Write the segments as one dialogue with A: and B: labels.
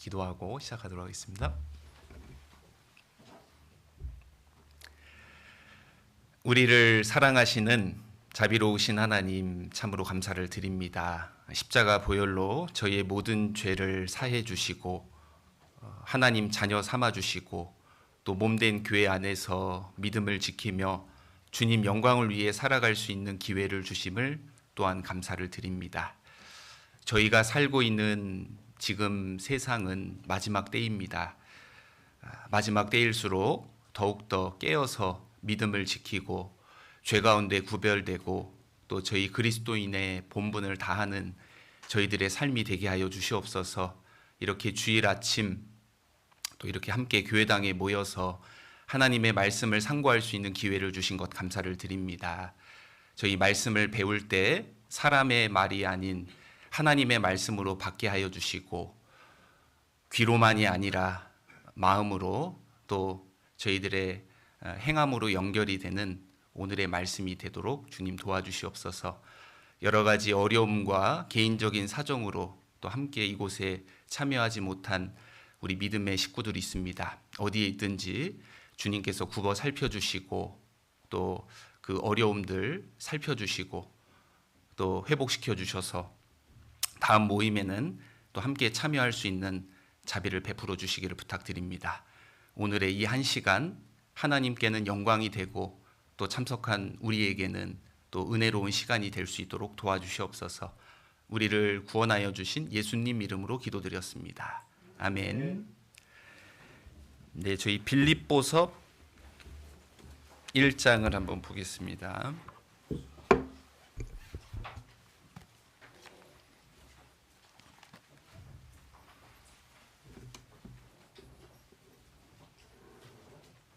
A: 기도하고 시작하도록 하겠습니다. 우리를 사랑하시는 자비로우신 하나님 참으로 감사를 드립니다. 십자가 보혈로 저희의 모든 죄를 사해 주시고 하나님 자녀 삼아 주시고 또 몸된 교회 안에서 믿음을 지키며 주님 영광을 위해 살아갈 수 있는 기회를 주심을 또한 감사를 드립니다. 저희가 살고 있는 지금 세상은 마지막 때입니다. 마지막 때일수록 더욱더 깨어서 믿음을 지키고 죄 가운데 구별되고 또 저희 그리스도인의 본분을 다하는 저희들의 삶이 되게 하여 주시옵소서. 이렇게 주일 아침 또 이렇게 함께 교회당에 모여서 하나님의 말씀을 상고할 수 있는 기회를 주신 것 감사를 드립니다. 저희 말씀을 배울 때 사람의 말이 아닌 하나님의 말씀으로 받게 하여 주시고 귀로만이 아니라 마음으로 또 저희들의 행함으로 연결이 되는 오늘의 말씀이 되도록 주님 도와주시옵소서. 여러 가지 어려움과 개인적인 사정으로 또 함께 이곳에 참여하지 못한 우리 믿음의 식구들이 있습니다. 어디에 있든지 주님께서 굽어 살펴주시고 또 그 어려움들 살펴주시고 또 회복시켜 주셔서 다음 모임에는 또 함께 참여할 수 있는 자비를 베풀어 주시기를 부탁드립니다. 오늘의 이 한 시간 하나님께는 영광이 되고 또 참석한 우리에게는 또 은혜로운 시간이 될 수 있도록 도와주시옵소서. 우리를 구원하여 주신 예수님 이름으로 기도드렸습니다. 아멘. 네, 저희 빌립보서 1장을 한번 보겠습니다.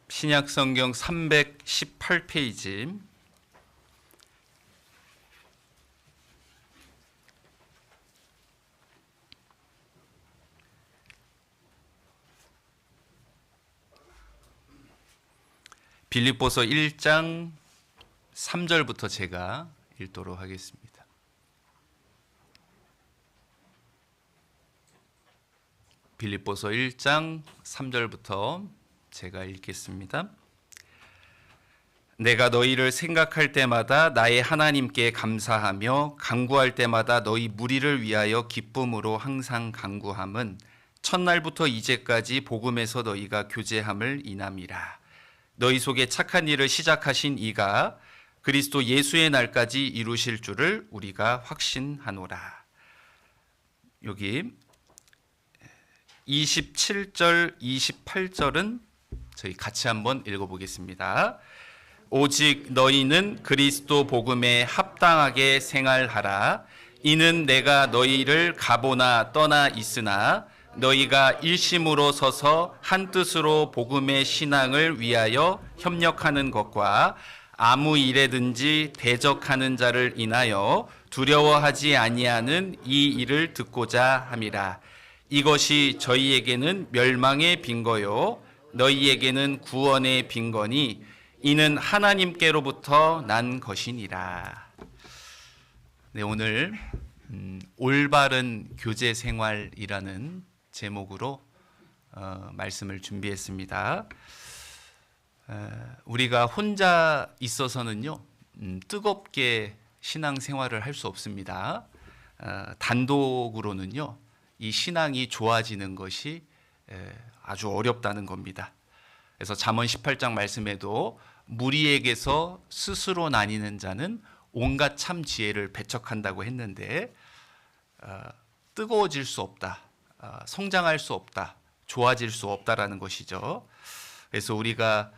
A: 신약성경 318페이지 빌립보서 1장 3절부터 제가 읽도록 하겠습니다. 빌립보서 1장 3절부터 제가 읽겠습니다. 내가 너희를 생각할 때마다 나의 하나님께 감사하며 간구할 때마다 너희 무리를 위하여 기쁨으로 항상 간구함은 첫날부터 이제까지 복음에서 너희가 교제함을 인함이라. 너희 속에 착한 일을 시작하신 이가 그리스도 예수의 날까지 이루실 줄을 우리가 확신하노라. 여기 27절, 28절은 저희 같이 한번 읽어보겠습니다. 오직 너희는 그리스도 복음에 합당하게 생활하라. 이는 내가 너희를 가보나 떠나 있으나 너희가 일심으로 서서 한 뜻으로 복음의 신앙을 위하여 협력하는 것과 아무 일에든지 대적하는 자를 인하여 두려워하지 아니하는 이 일을 듣고자 함이라. 이것이 저희에게는 멸망의 빈거요 너희에게는 구원의 빈거니 이는 하나님께로부터 난 것이니라. 네, 오늘 올바른 교제 생활이라는 제목으로 말씀을 준비했습니다. 우리가 혼자 있어서는요 뜨겁게 신앙생활을 할 수 없습니다. 단독으로는요 이 신앙이 좋아지는 것이 아주 어렵다는 겁니다. 그래서 잠언 18장 말씀에도 무리에게서 스스로 나뉘는 자는 온갖 참 지혜를 배척한다고 했는데 뜨거워질 수 없다, 성장할 수 없다, 좋아질 수 없다라는 것이죠. 그래서 우리가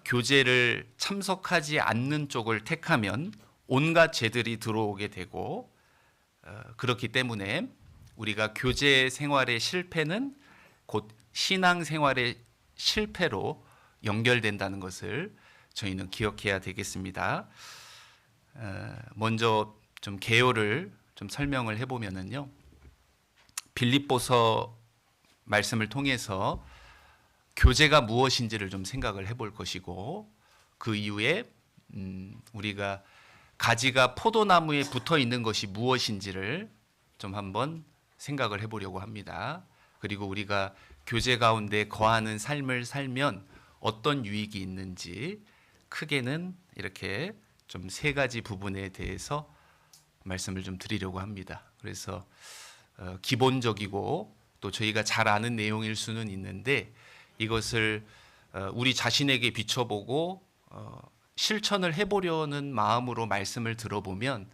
A: 교제를 참석하지 않는 쪽을 택하면 온갖 죄들이 들어오게 되고 그렇기 때문에 우리가 교제 생활의 실패는 곧 신앙 생활의 실패로 연결된다는 것을 저희는 기억해야 되겠습니다. 먼저 좀 개요를 좀 설명을 해보면은요, 빌립보서 말씀을 통해서 교제가 무엇인지를 좀 생각을 해볼 것이고, 그 이후에 우리가 가지가 포도나무에 붙어 있는 것이 무엇인지를 좀 한번 생각을 해보려고 합니다. 그리고 우리가 교제 가운데 거하는 삶을 살면 어떤 유익이 있는지 크게는 이렇게 좀 세 가지 부분에 대해서 말씀을 좀 드리려고 합니다. 그래서 기본적이고 또 저희가 잘 아는 내용일 수는 있는데 이것을 우리 자신에게 비춰보고 실천을 해보려는 마음으로 말씀을 들어보면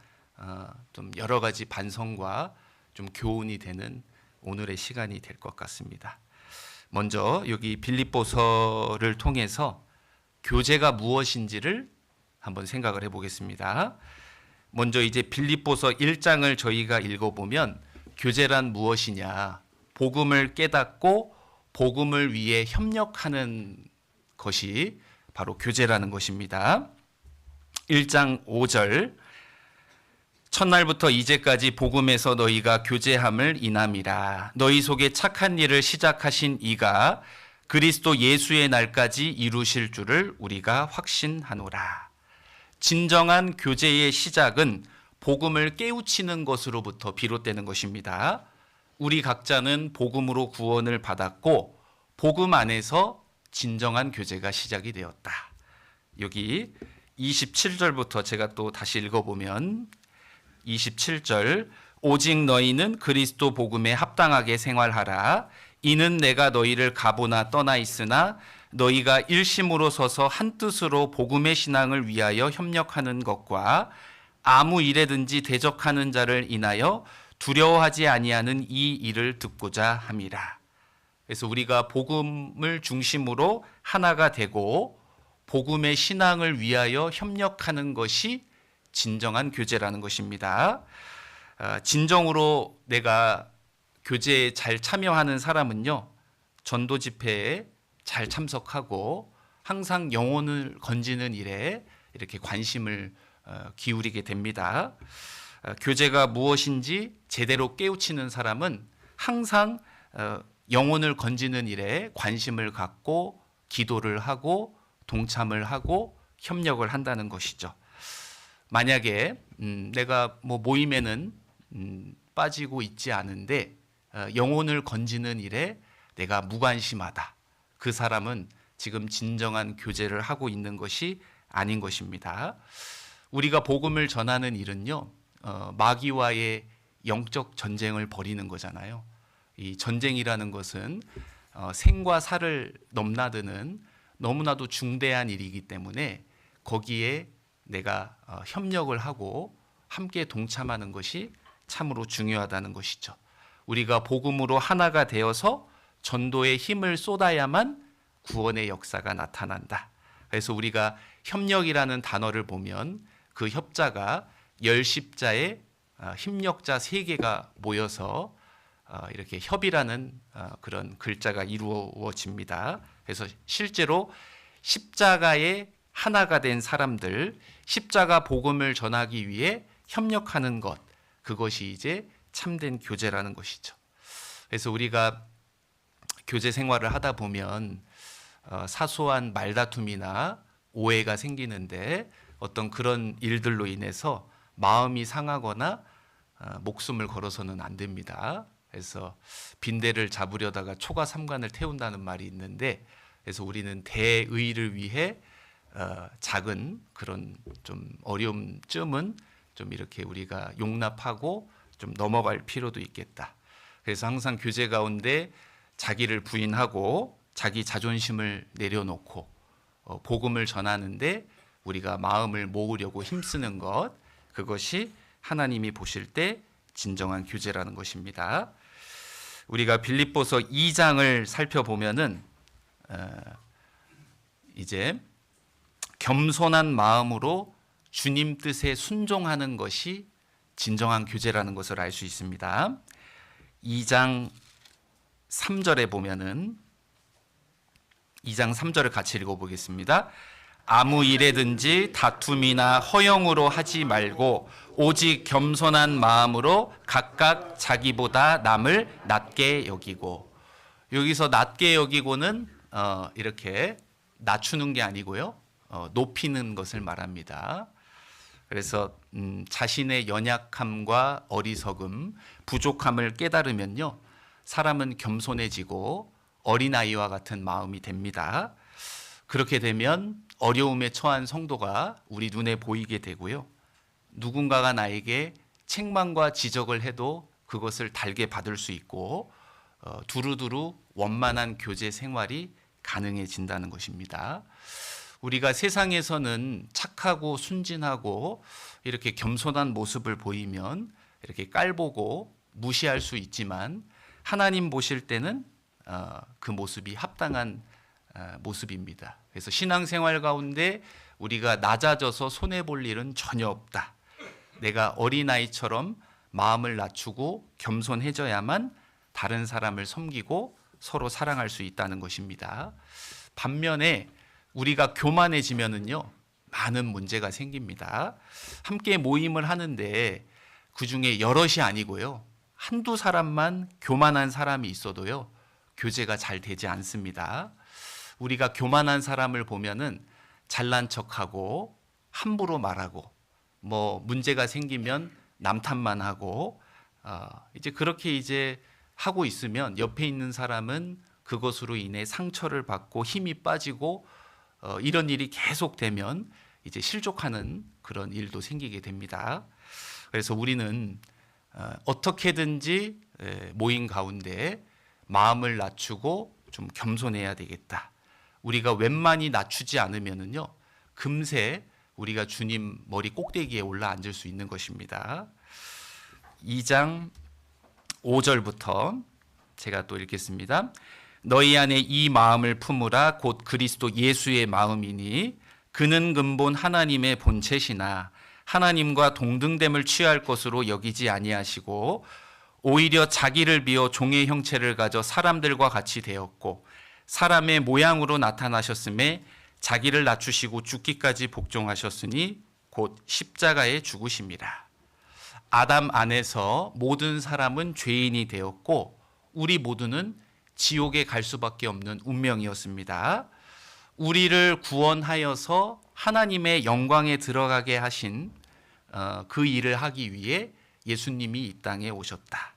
A: 좀 여러 가지 반성과 좀 교훈이 되는 오늘의 시간이 될 것 같습니다. 먼저 여기 빌립보서를 통해서 교제가 무엇인지를 한번 생각을 해보겠습니다. 먼저 이제 빌립보서 1장을 저희가 읽어보면 교제란 무엇이냐, 복음을 깨닫고 복음을 위해 협력하는 것이 바로 교제라는 것입니다. 1장 5절, 첫날부터 이제까지 복음에서 너희가 교제함을 인함이라. 너희 속에 착한 일을 시작하신 이가 그리스도 예수의 날까지 이루실 줄을 우리가 확신하노라. 진정한 교제의 시작은 복음을 깨우치는 것으로부터 비롯되는 것입니다. 우리 각자는 복음으로 구원을 받았고 복음 안에서 진정한 교제가 시작이 되었다. 여기 27절부터 제가 또 다시 읽어보면 27절, 오직 너희는 그리스도 복음에 합당하게 생활하라. 이는 내가 너희를 가보나 떠나 있으나 너희가 일심으로 서서 한뜻으로 복음의 신앙을 위하여 협력하는 것과 아무 일에든지 대적하는 자를 인하여 두려워하지 아니하는 이 일을 듣고자 함이라. 그래서 우리가 복음을 중심으로 하나가 되고 복음의 신앙을 위하여 협력하는 것이 진정한 교제라는 것입니다. 진정으로 내가 교제에 잘 참여하는 사람은요, 전도 집회에 잘 참석하고 항상 영혼을 건지는 일에 이렇게 관심을 기울이게 됩니다. 교제가 무엇인지 제대로 깨우치는 사람은 항상 영혼을 건지는 일에 관심을 갖고 기도를 하고 동참을 하고 협력을 한다는 것이죠. 만약에 내가 모임에는 빠지고 있지 않은데 영혼을 건지는 일에 내가 무관심하다. 그 사람은 지금 진정한 교제를 하고 있는 것이 아닌 것입니다. 우리가 복음을 전하는 일은요, 마귀와의 영적 전쟁을 벌이는 거잖아요. 이 전쟁이라는 것은 생과 사를 넘나드는 너무나도 중대한 일이기 때문에 거기에 내가 협력을 하고 함께 동참하는 것이 참으로 중요하다는 것이죠. 우리가 복음으로 하나가 되어서 전도에 힘을 쏟아야만 구원의 역사가 나타난다. 그래서 우리가 협력이라는 단어를 보면 그 협자가 열십자의 협력자 3개가 모여서 이렇게 협이라는 그런 글자가 이루어집니다. 그래서 실제로 십자가의 하나가 된 사람들, 십자가 복음을 전하기 위해 협력하는 것, 그것이 이제 참된 교제라는 것이죠. 그래서 우리가 교제 생활을 하다 보면 사소한 말다툼이나 오해가 생기는데 어떤 그런 일들로 인해서 마음이 상하거나 목숨을 걸어서는 안 됩니다. 그래서 빈대를 잡으려다가 초가 삼간을 태운다는 말이 있는데, 그래서 우리는 대의를 위해 작은 그런 좀 어려움쯤은 좀 이렇게 우리가 용납하고 좀 넘어갈 필요도 있겠다. 그래서 항상 교제 가운데 자기를 부인하고 자기 자존심을 내려놓고 복음을 전하는데 우리가 마음을 모으려고 힘쓰는 것, 그것이 하나님이 보실 때 진정한 교제라는 것입니다. 우리가 빌립보서 2장을 살펴보면은 이제 겸손한 마음으로 주님 뜻에 순종하는 것이 진정한 교제라는 것을 알 수 있습니다. 2장 3절에 보면은 2장 3절을 같이 읽어보겠습니다. 아무 일에든지 다툼이나 허영으로 하지 말고 오직 겸손한 마음으로 각각 자기보다 남을 낮게 여기고, 여기서 낮게 여기고는 이렇게 낮추는 게 아니고요, 높이는 것을 말합니다. 그래서 자신의 연약함과 어리석음, 부족함을 깨달으면요, 사람은 겸손해지고 어린아이와 같은 마음이 됩니다. 그렇게 되면 어려움에 처한 성도가 우리 눈에 보이게 되고요. 누군가가 나에게 책망과 지적을 해도 그것을 달게 받을 수 있고 두루두루 원만한 교제 생활이 가능해진다는 것입니다. 우리가 세상에서는 착하고 순진하고 이렇게 겸손한 모습을 보이면 이렇게 깔보고 무시할 수 있지만 하나님 보실 때는 그 모습이 합당한 모습입니다. 그래서 신앙생활 가운데 우리가 낮아져서 손해볼 일은 전혀 없다. 내가 어린아이처럼 마음을 낮추고 겸손해져야만 다른 사람을 섬기고 서로 사랑할 수 있다는 것입니다. 반면에 우리가 교만해지면은요, 많은 문제가 생깁니다. 함께 모임을 하는데 그 중에 여럿이 아니고요, 한두 사람만 교만한 사람이 있어도요, 교제가 잘 되지 않습니다. 우리가 교만한 사람을 보면은 잘난 척하고 함부로 말하고 문제가 생기면 남 탓만 하고 이제 그렇게 이제 하고 있으면 옆에 있는 사람은 그것으로 인해 상처를 받고 힘이 빠지고 이런 일이 계속되면 이제 실족하는 그런 일도 생기게 됩니다. 그래서 우리는 어떻게든지 모임 가운데 마음을 낮추고 좀 겸손해야 되겠다. 우리가 웬만히 낮추지 않으면은요, 금세 우리가 주님 머리 꼭대기에 올라 앉을 수 있는 것입니다. 2장 5절부터 제가 또 읽겠습니다. 너희 안에 이 마음을 품으라 곧 그리스도 예수의 마음이니 그는 근본 하나님의 본체시나 하나님과 동등됨을 취할 것으로 여기지 아니하시고 오히려 자기를 비워 종의 형체를 가져 사람들과 같이 되었고 사람의 모양으로 나타나셨음에 자기를 낮추시고 죽기까지 복종하셨으니 곧 십자가에 죽으심이라. 아담 안에서 모든 사람은 죄인이 되었고 우리 모두는 지옥에 갈 수밖에 없는 운명이었습니다. 우리를 구원하여서 하나님의 영광에 들어가게 하신 그 일을 하기 위해 예수님이 이 땅에 오셨다.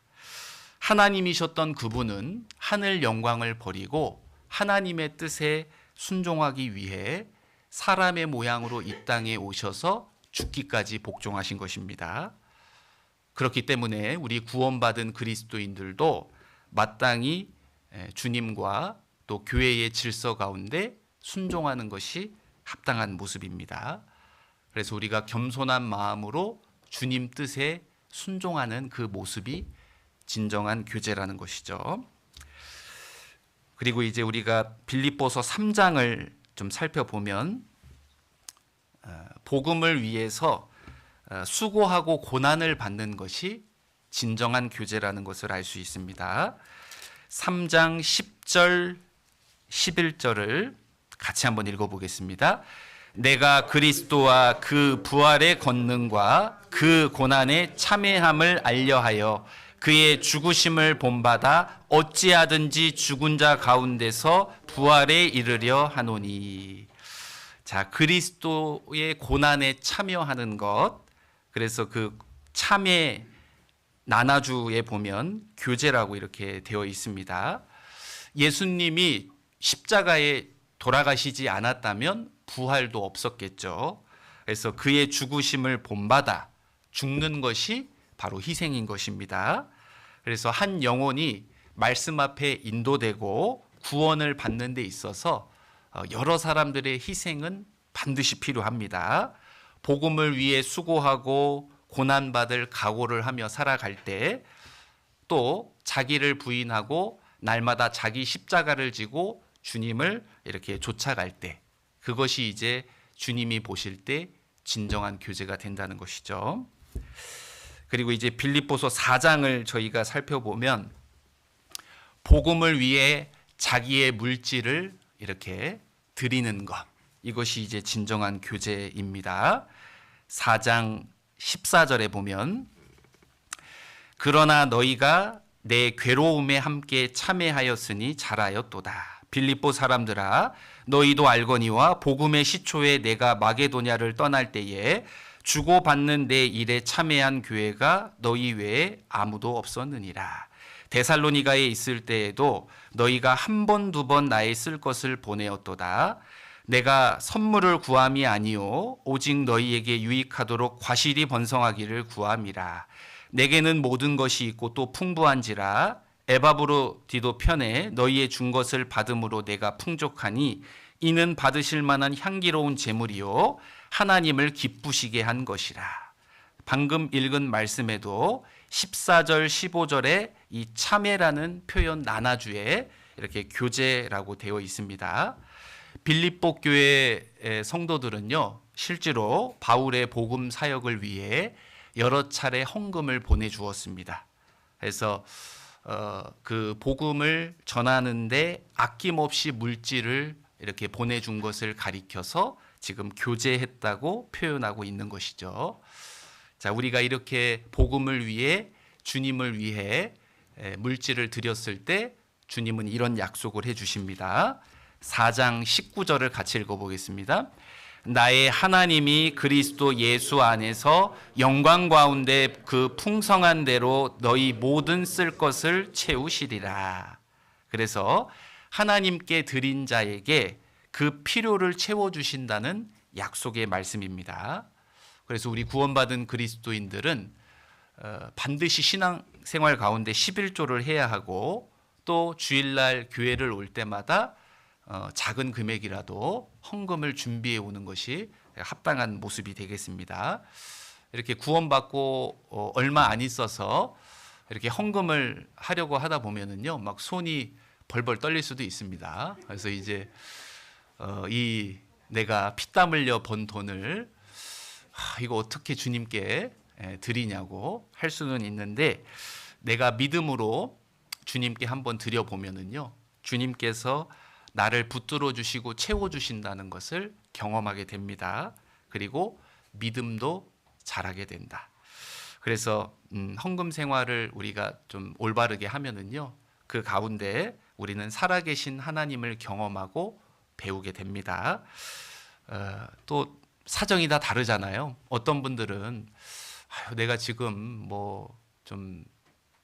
A: 하나님이셨던 그분은 하늘 영광을 버리고 하나님의 뜻에 순종하기 위해 사람의 모양으로 이 땅에 오셔서 죽기까지 복종하신 것입니다. 그렇기 때문에 우리 구원받은 그리스도인들도 마땅히 주님과 또 교회의 질서 가운데 순종하는 것이 합당한 모습입니다. 그래서 우리가 겸손한 마음으로 주님 뜻에 순종하는 그 모습이 진정한 교제라는 것이죠. 그리고 이제 우리가 빌립보서 3장을 좀 살펴보면 복음을 위해서 수고하고 고난을 받는 것이 진정한 교제라는 것을 알 수 있습니다. 3장 10절 11절을 같이 한번 읽어보겠습니다. 내가 그리스도와 그 부활의 권능과 그 고난의 참회함을 알려하여 그의 죽으심을 본받아 어찌하든지 죽은 자 가운데서 부활에 이르려 하노니. 자, 그리스도의 고난에 참여하는 것. 그래서 그 참회 나나주에 보면 교제라고 이렇게 되어 있습니다. 예수님이 십자가에 돌아가시지 않았다면 부활도 없었겠죠. 그래서 그의 죽으심을 본받아 죽는 것이 바로 희생인 것입니다. 그래서 한 영혼이 말씀 앞에 인도되고 구원을 받는 데 있어서 여러 사람들의 희생은 반드시 필요합니다. 복음을 위해 수고하고 고난받을 각오를 하며 살아갈 때 또 자기를 부인하고 날마다 자기 십자가를 지고 주님을 이렇게 쫓아갈 때 그것이 이제 주님이 보실 때 진정한 교제가 된다는 것이죠. 그리고 이제 빌립보서 4장을 저희가 살펴보면 복음을 위해 자기의 물질을 이렇게 드리는 것, 이것이 이제 진정한 교제입니다. 4장 14절에 보면 그러나 너희가 내 괴로움에 함께 참여하였으니 잘하였도다. 빌립보 사람들아 너희도 알거니와 복음의 시초에 내가 마게도냐를 떠날 때에 주고받는 내 일에 참여한 교회가 너희 외에 아무도 없었느니라. 데살로니가에 있을 때에도 너희가 한 번 두 번 나의 쓸 것을 보내었도다. 내가 선물을 구함이 아니요 오직 너희에게 유익하도록 과실이 번성하기를 구함이라. 내게는 모든 것이 있고 또 풍부한지라. 에바브로디도 편에 너희의 준 것을 받음으로 내가 풍족하니 이는 받으실 만한 향기로운 제물이요 하나님을 기쁘시게 한 것이라. 방금 읽은 말씀에도 14절 15절에 이 참회라는 표현 나나주에 이렇게 교제라고 되어 있습니다. 빌립보 교회의 성도들은요, 실제로 바울의 복음 사역을 위해 여러 차례 헌금을 보내주었습니다. 그래서 그 복음을 전하는데 아낌없이 물질을 이렇게 보내준 것을 가리켜서 지금 교제했다고 표현하고 있는 것이죠. 자, 우리가 이렇게 복음을 위해 주님을 위해 물질을 드렸을 때 주님은 이런 약속을 해주십니다. 4장 19절을 같이 읽어보겠습니다. 나의 하나님이 그리스도 예수 안에서 영광 가운데 그 풍성한 대로 너희 모든 쓸 것을 채우시리라. 그래서 하나님께 드린 자에게 그 필요를 채워주신다는 약속의 말씀입니다. 그래서 우리 구원받은 그리스도인들은 반드시 신앙생활 가운데 11조를 해야 하고 또 주일날 교회를 올 때마다 작은 금액이라도 헌금을 준비해 오는 것이 합당한 모습이 되겠습니다. 이렇게 구원받고 얼마 안 있어서 이렇게 헌금을 하려고 하다 보면은요, 막 손이 벌벌 떨릴 수도 있습니다. 그래서 이제 이 내가 피땀 흘려 번 돈을 이거 어떻게 주님께 드리냐고 할 수는 있는데, 내가 믿음으로 주님께 한번 드려 보면은요, 주님께서 나를 붙들어 주시고 채워 주신다는 것을 경험하게 됩니다. 그리고 믿음도 자라게 된다. 그래서 헌금 생활을 우리가 좀 올바르게 하면은요, 그 가운데 우리는 살아계신 하나님을 경험하고 배우게 됩니다. 또 사정이 다 다르잖아요. 어떤 분들은 내가 지금 뭐 좀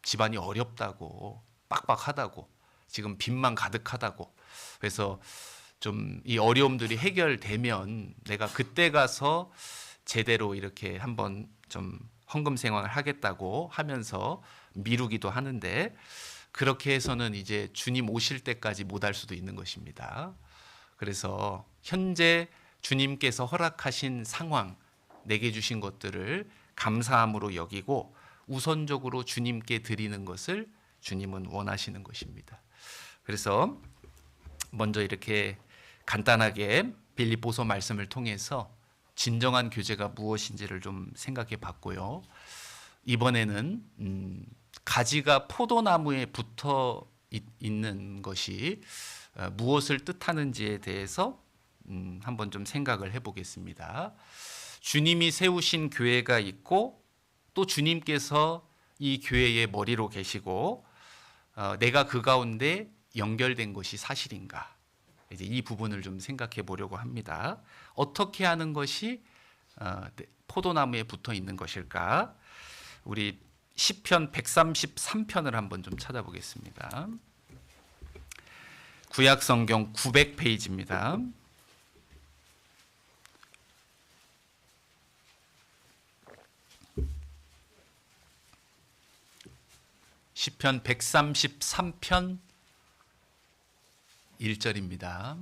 A: 집안이 어렵다고, 빡빡하다고, 지금 빚만 가득하다고, 그래서 좀 이 어려움들이 해결되면 내가 그때 가서 제대로 이렇게 한번 좀 헌금 생활을 하겠다고 하면서 미루기도 하는데, 그렇게 해서는 이제 주님 오실 때까지 못 할 수도 있는 것입니다. 그래서 현재 주님께서 허락하신 상황, 내게 주신 것들을 감사함으로 여기고 우선적으로 주님께 드리는 것을 주님은 원하시는 것입니다. 그래서 먼저 이렇게 간단하게 빌립보서 말씀을 통해서 진정한 교제가 무엇인지를 좀 생각해 봤고요. 이번에는 가지가 포도나무에 붙어 있는 것이 무엇을 뜻하는지에 대해서 한번 좀 생각을 해보겠습니다. 주님이 세우신 교회가 있고 또 주님께서 이 교회의 머리로 계시고 내가 그 가운데 연결된 것이 사실인가? 이제 이 부분을 좀 생각해 보려고 합니다. 어떻게 하는 것이 포도나무에 붙어 있는 것일까? 우리 시편 133편을 한번 좀 찾아보겠습니다. 구약 성경 900페이지입니다. 시편 133편 1절입니다.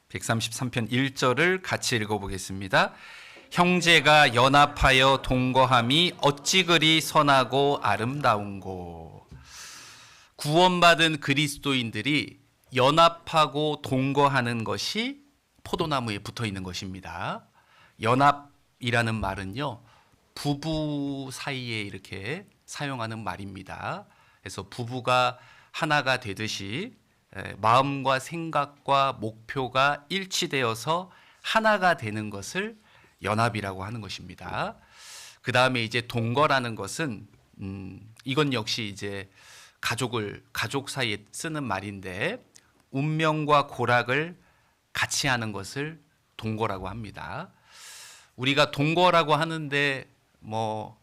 A: (133편) 1절을 같이 읽어보겠습니다. 형제가 연합하여 동거함이 어찌 그리 선하고 아름다운고. 구원받은 그리스도인들이 연합하고 동거하는 것이 포도나무에 붙어 있는 것입니다. 연합이라는 말은요, 부부 사이에 이렇게 사용하는 말입니다. 그래서 부부가 하나가 되듯이 마음과 생각과 목표가 일치되어서 하나가 되는 것을 연합이라고 하는 것입니다. 그 다음에 이제 동거라는 것은 이건 역시 이제 가족 사이에 쓰는 말인데, 운명과 고락을 같이 하는 것을 동거라고 합니다. 우리가 동거라고 하는데 뭐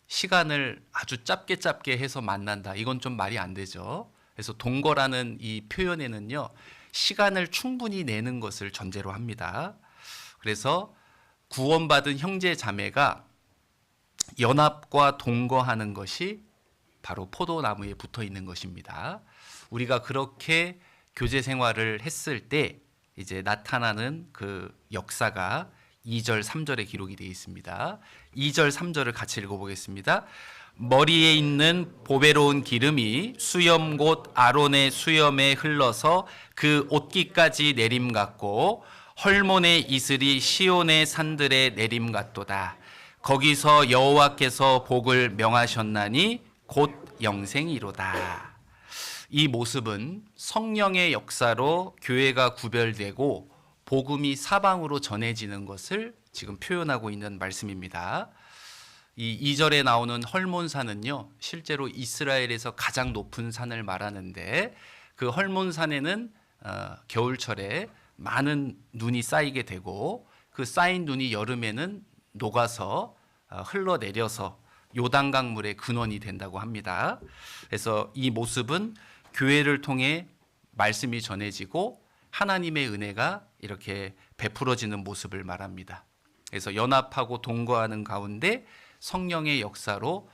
A: 시간을 아주 짧게 해서 만난다. 이건 좀 말이 안 되죠. 그래서 동거라는 이 표현에는요, 시간을 충분히 내는 것을 전제로 합니다. 그래서 구원받은 형제 자매가 연합과 동거하는 것이 바로 포도나무에 붙어 있는 것입니다. 우리가 그렇게 교제 생활을 했을 때 이제 나타나는 그 역사가 2절, 3절에 기록이 되어 있습니다. 2절, 3절을 같이 읽어보겠습니다. 머리에 있는 보배로운 기름이 수염 곧 아론의 수염에 흘러서 그 옷깃까지 내림 같고 헐몬의 이슬이 시온의 산들에 내림 같도다. 거기서 여호와께서 복을 명하셨나니 곧 영생이로다. 이 모습은 성령의 역사로 교회가 구별되고 복음이 사방으로 전해지는 것을 지금 표현하고 있는 말씀입니다. 이 2절에 나오는 헐몬산은요, 실제로 이스라엘에서 가장 높은 산을 말하는데 그 헐몬산에는 겨울철에 많은 눈이 쌓이게 되고 그 쌓인 눈이 여름에는 녹아서 흘러내려서 요단강 물의 근원이 된다고 합니다. 그래서 이 모습은 교회를 통해 말씀이 전해지고 하나님의 은혜가 이렇게 베풀어지는 모습을 말합니다. 그래서 연합하고 동거하는 가운데 성령의 역사로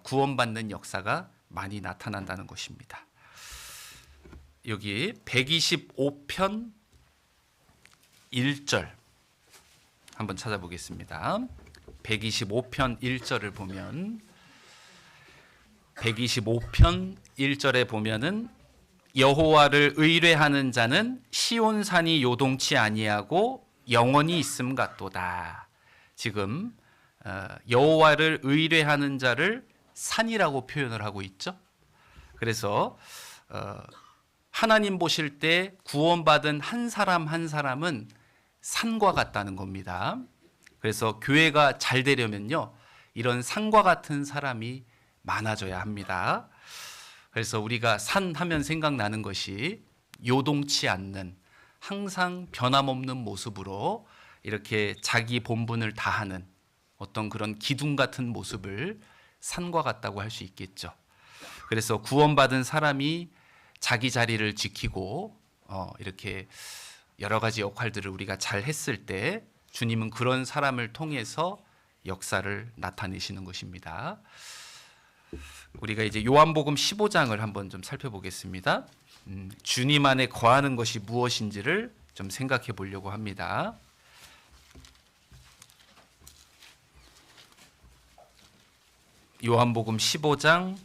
A: 구원받는 역사가 많이 나타난다는 것입니다. 여기 125편 1절 한번 찾아보겠습니다. 125편 1절을 보면 125편 1절에 보면은 여호와를 의뢰하는 자는 시온산이 요동치 아니하고 영원히 있음 같도다. 지금 여호와를 의뢰하는 자를 산이라고 표현을 하고 있죠. 그래서 하나님 보실 때 구원받은 한 사람 한 사람은 산과 같다는 겁니다. 그래서 교회가 잘 되려면요, 이런 산과 같은 사람이 많아져야 합니다. 그래서 우리가 산 하면 생각나는 것이 요동치 않는, 항상 변함없는 모습으로 이렇게 자기 본분을 다하는 어떤 그런 기둥 같은 모습을 산과 같다고 할 수 있겠죠. 그래서 구원받은 사람이 자기 자리를 지키고 이렇게 여러 가지 역할들을 우리가 잘 했을 때 주님은 그런 사람을 통해서 역사를 나타내시는 것입니다. 우리가 이제 요한복음 15장을 한번 좀 살펴보겠습니다. 주님 안에 거하는 것이 무엇인지를 좀 생각해 보려고 합니다. 요한복음 15장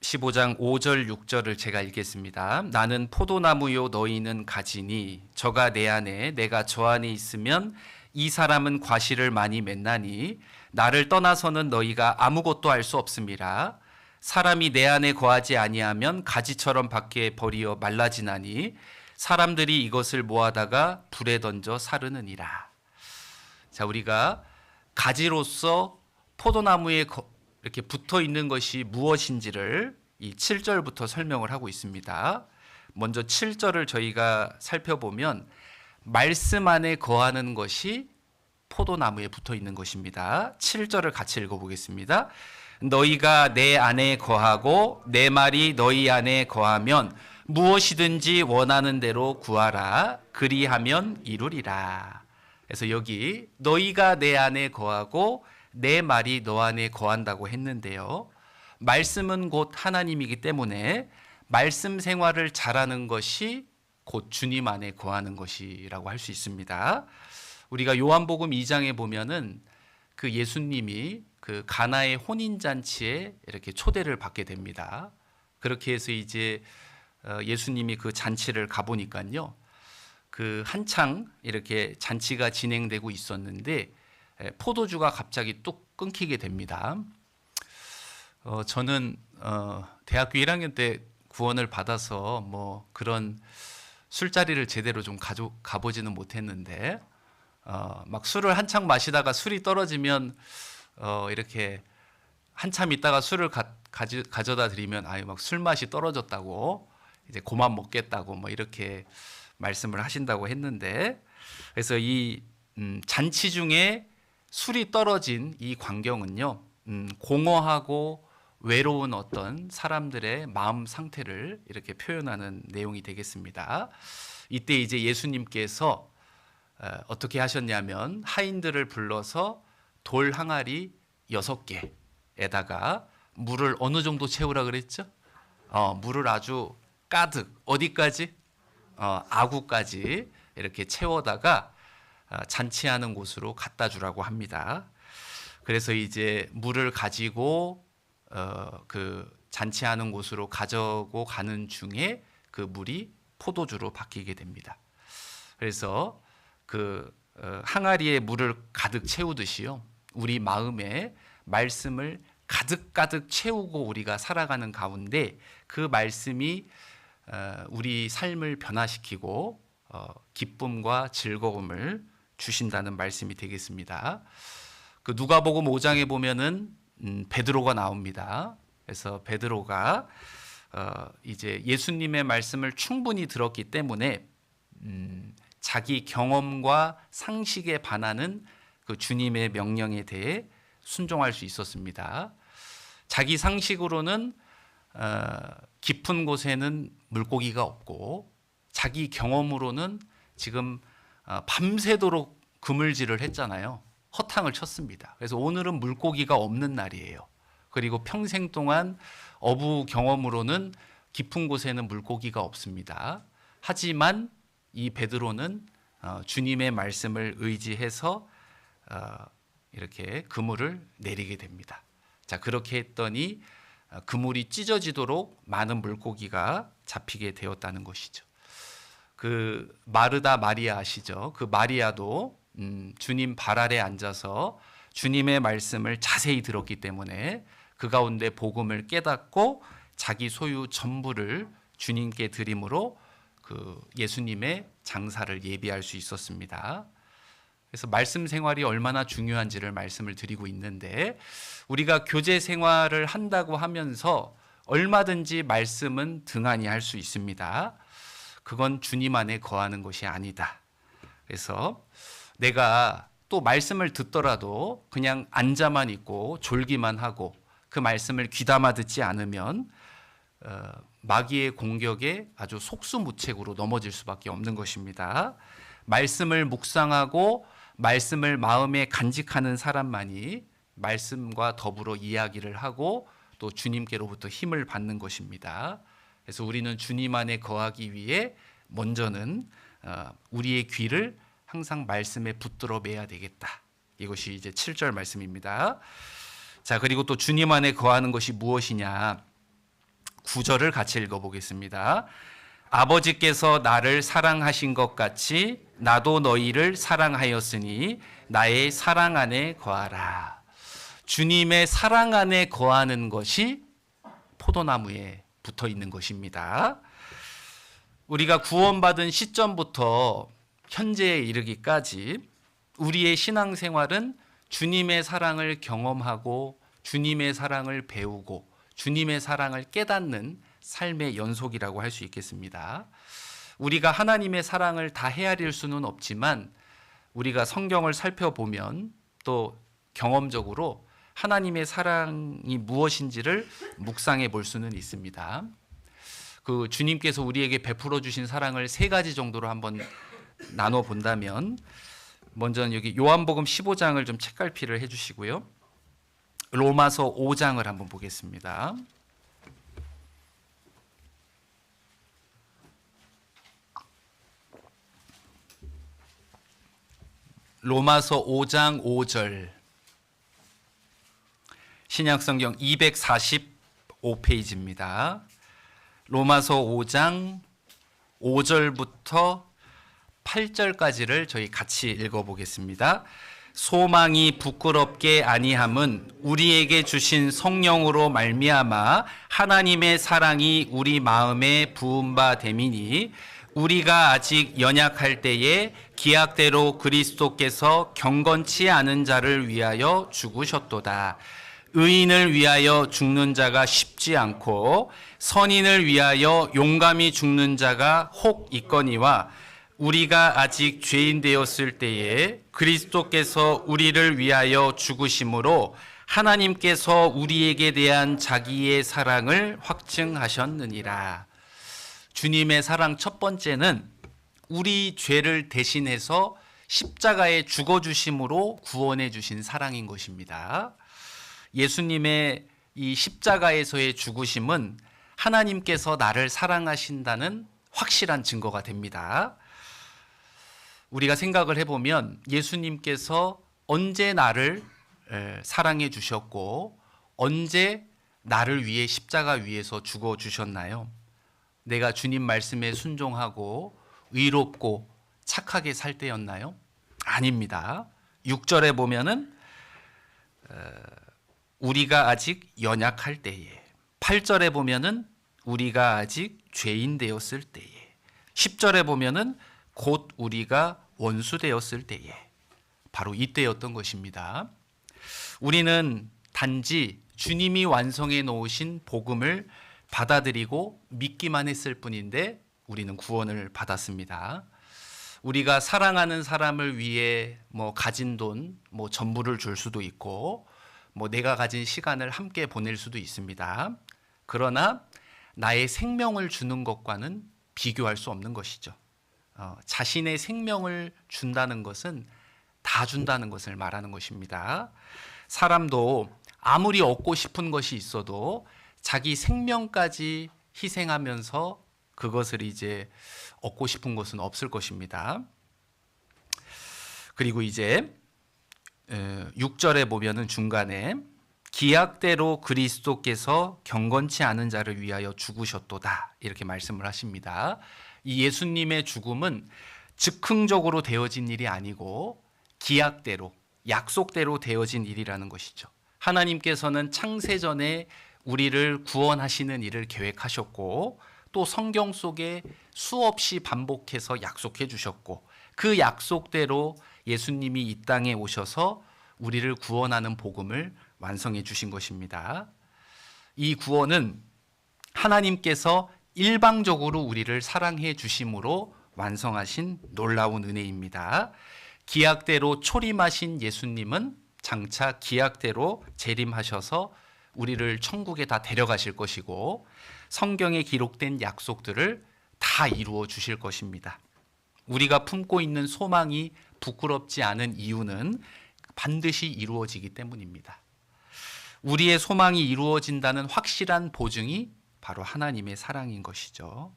A: 15장 5절 6절을 제가 읽겠습니다. 나는 포도나무요 너희는 가지니 저가 내 안에 내가 저 안에 있으면 이 사람은 과실을 많이 맺나니 나를 떠나서는 너희가 아무것도 할 수 없음이라. 사람이 내 안에 거하지 아니하면 가지처럼 밖에 버리어 말라지나니 사람들이 이것을 모아다가 불에 던져 사르느니라. 자, 우리가 가지로서 포도나무에 이렇게 붙어 있는 것이 무엇인지를 이 7절부터 설명을 하고 있습니다. 먼저 7절을 저희가 살펴보면 말씀 안에 거하는 것이 포도나무에 붙어 있는 것입니다. 7절을 같이 읽어보겠습니다. 너희가 내 안에 거하고 내 말이 너희 안에 거하면 무엇이든지 원하는 대로 구하라. 그리하면 이루리라. 그래서 여기 너희가 내 안에 거하고 내 말이 너 안에 거한다고 했는데요. 말씀은 곧 하나님이기 때문에 말씀 생활을 잘하는 것이 곧 주님 안에 거하는 것이라고 할 수 있습니다. 우리가 요한복음 2장에 보면은 그 예수님이 그 가나의 혼인잔치에 이렇게 초대를 받게 됩니다. 그렇게 해서 이제 예수님이 그 잔치를 가보니까요, 그 한창 이렇게 잔치가 진행되고 있었는데 포도주가 갑자기 뚝 끊기게 됩니다. 저는 대학교 1학년 때 구원을 받아서 뭐 그런 술자리를 제대로 좀 가보지는 못했는데 막 술을 한창 마시다가 술이 떨어지면 이렇게 한참 있다가 술을 가져다 드리면 아유 막 술 맛이 떨어졌다고 이제 그만 먹겠다고 뭐 이렇게 말씀을 하신다고 했는데, 그래서 이 잔치 중에 술이 떨어진 이 광경은요, 공허하고 외로운 어떤 사람들의 마음 상태를 이렇게 표현하는 내용이 되겠습니다. 이때 이제 예수님께서 어떻게 하셨냐면 하인들을 불러서 돌 항아리 6개에다가 물을 어느 정도 채우라 그랬죠? 물을 아주 가득, 어디까지? 아구까지 이렇게 채워다가 잔치하는 곳으로 갖다 주라고 합니다. 그래서 이제 물을 가지고 그 잔치하는 곳으로 가져고 가는 중에 그 물이 포도주로 바뀌게 됩니다. 그래서 그 항아리에 물을 가득 채우듯이요, 우리 마음에 말씀을 가득 채우고 우리가 살아가는 가운데 그 말씀이 우리 삶을 변화시키고 기쁨과 즐거움을 주신다는 말씀이 되겠습니다. 그 누가복음 5장에 보면은 베드로가 나옵니다. 그래서 베드로가 이제 예수님의 말씀을 충분히 들었기 때문에 자기 경험과 상식에 반하는 그 주님의 명령에 대해 순종할 수 있었습니다. 자기 상식으로는 깊은 곳에는 물고기가 없고, 자기 경험으로는 지금 밤새도록 그물질을 했잖아요. 허탕을 쳤습니다. 그래서 오늘은 물고기가 없는 날이에요. 그리고 평생 동안 어부 경험으로는 깊은 곳에는 물고기가 없습니다. 하지만 이 베드로는 주님의 말씀을 의지해서 이렇게 그물을 내리게 됩니다. 자, 그렇게 했더니 그물이 찢어지도록 많은 물고기가 잡히게 되었다는 것이죠. 그 마르다 마리아 아시죠? 그 마리아도 주님 발 아래 앉아서 주님의 말씀을 자세히 들었기 때문에 그 가운데 복음을 깨닫고 자기 소유 전부를 주님께 드림으로 그 예수님의 장사를 예비할 수 있었습니다. 그래서 말씀 생활이 얼마나 중요한지를 말씀을 드리고 있는데, 우리가 교제 생활을 한다고 하면서 얼마든지 말씀은 등한히 할 수 있습니다. 그건 주님 안에 거하는 것이 아니다. 그래서 내가 또 말씀을 듣더라도 그냥 앉아만 있고 졸기만 하고 그 말씀을 귀담아 듣지 않으면 마귀의 공격에 아주 속수무책으로 넘어질 수밖에 없는 것입니다. 말씀을 묵상하고 말씀을 마음에 간직하는 사람만이 말씀과 더불어 이야기를 하고 또 주님께로부터 힘을 받는 것입니다. 그래서 우리는 주님 안에 거하기 위해 먼저는 우리의 귀를 항상 말씀에 붙들어 매야 되겠다. 이것이 이제 7절 말씀입니다. 자, 그리고 또 주님 안에 거하는 것이 무엇이냐? 9절을 같이 읽어보겠습니다. 아버지께서 나를 사랑하신 것 같이 나도 너희를 사랑하였으니 나의 사랑 안에 거하라. 주님의 사랑 안에 거하는 것이 포도나무에 붙어 있는 것입니다. 우리가 구원받은 시점부터 현재에 이르기까지 우리의 신앙생활은 주님의 사랑을 경험하고 주님의 사랑을 배우고 주님의 사랑을 깨닫는 삶의 연속이라고 할 수 있겠습니다. 우리가 하나님의 사랑을 다 헤아릴 수는 없지만 우리가 성경을 살펴보면 또 경험적으로 하나님의 사랑이 무엇인지를 묵상해 볼 수는 있습니다. 그 주님께서 우리에게 베풀어 주신 사랑을 3가지 정도로 한번 나눠 본다면, 먼저는 여기 요한복음 15장을 좀 책갈피를 해 주시고요. 로마서 5장을 한번 보겠습니다. 로마서 5장 5절, 신약성경 245페이지입니다. 로마서 5장 5절부터 8절까지를 저희 같이 읽어보겠습니다. 소망이 부끄럽게 아니함은 우리에게 주신 성령으로 말미암아 하나님의 사랑이 우리 마음에 부은 바 됨이니 우리가 아직 연약할 때에 기약대로 그리스도께서 경건치 않은 자를 위하여 죽으셨도다. 의인을 위하여 죽는 자가 쉽지 않고 선인을 위하여 용감히 죽는 자가 혹 있거니와 우리가 아직 죄인 되었을 때에 그리스도께서 우리를 위하여 죽으심으로 하나님께서 우리에게 대한 자기의 사랑을 확증하셨느니라. 주님의 사랑 첫 번째는 우리 죄를 대신해서 십자가에 죽어주심으로 구원해 주신 사랑인 것입니다. 예수님의 이 십자가에서의 죽으심은 하나님께서 나를 사랑하신다는 확실한 증거가 됩니다. 우리가 생각을 해보면 예수님께서 언제 나를 사랑해 주셨고 언제 나를 위해 십자가 위에서 죽어 주셨나요? 내가 주님 말씀에 순종하고 의롭고 착하게 살 때였나요? 아닙니다. 6절에 보면은 우리가 아직 연약할 때에, 8절에 보면은 우리가 아직 죄인 되었을 때에, 10절에 보면은 곧 우리가 원수 되었을 때에, 바로 이때였던 것입니다. 우리는 단지 주님이 완성해 놓으신 복음을 받아들이고 믿기만 했을 뿐인데 우리는 구원을 받았습니다. 우리가 사랑하는 사람을 위해 가진 돈, 전부를 줄 수도 있고 내가 가진 시간을 함께 보낼 수도 있습니다. 그러나 나의 생명을 주는 것과는 비교할 수 없는 것이죠. 자신의 생명을 준다는 것은 다 준다는 것을 말하는 것입니다. 사람도 아무리 얻고 싶은 것이 있어도 자기 생명까지 희생하면서 그것을 이제 얻고 싶은 것은 없을 것입니다. 그리고 이제 6절에 보면은 중간에 기약대로 그리스도께서 경건치 않은 자를 위하여 죽으셨도다 이렇게 말씀을 하십니다. 이 예수님의 죽음은 즉흥적으로 되어진 일이 아니고 기약대로 약속대로 되어진 일이라는 것이죠. 하나님께서는 창세전에 우리를 구원하시는 일을 계획하셨고 또 성경 속에 수없이 반복해서 약속해 주셨고 그 약속대로 예수님이 이 땅에 오셔서 우리를 구원하는 복음을 완성해 주신 것입니다. 이 구원은 하나님께서 일방적으로 우리를 사랑해 주심으로 완성하신 놀라운 은혜입니다. 기약대로 초림하신 예수님은 장차 기약대로 재림하셔서 우리를 천국에 다 데려가실 것이고 성경에 기록된 약속들을 다 이루어 주실 것입니다. 우리가 품고 있는 소망이 부끄럽지 않은 이유는 반드시 이루어지기 때문입니다. 우리의 소망이 이루어진다는 확실한 보증이 바로 하나님의 사랑인 것이죠.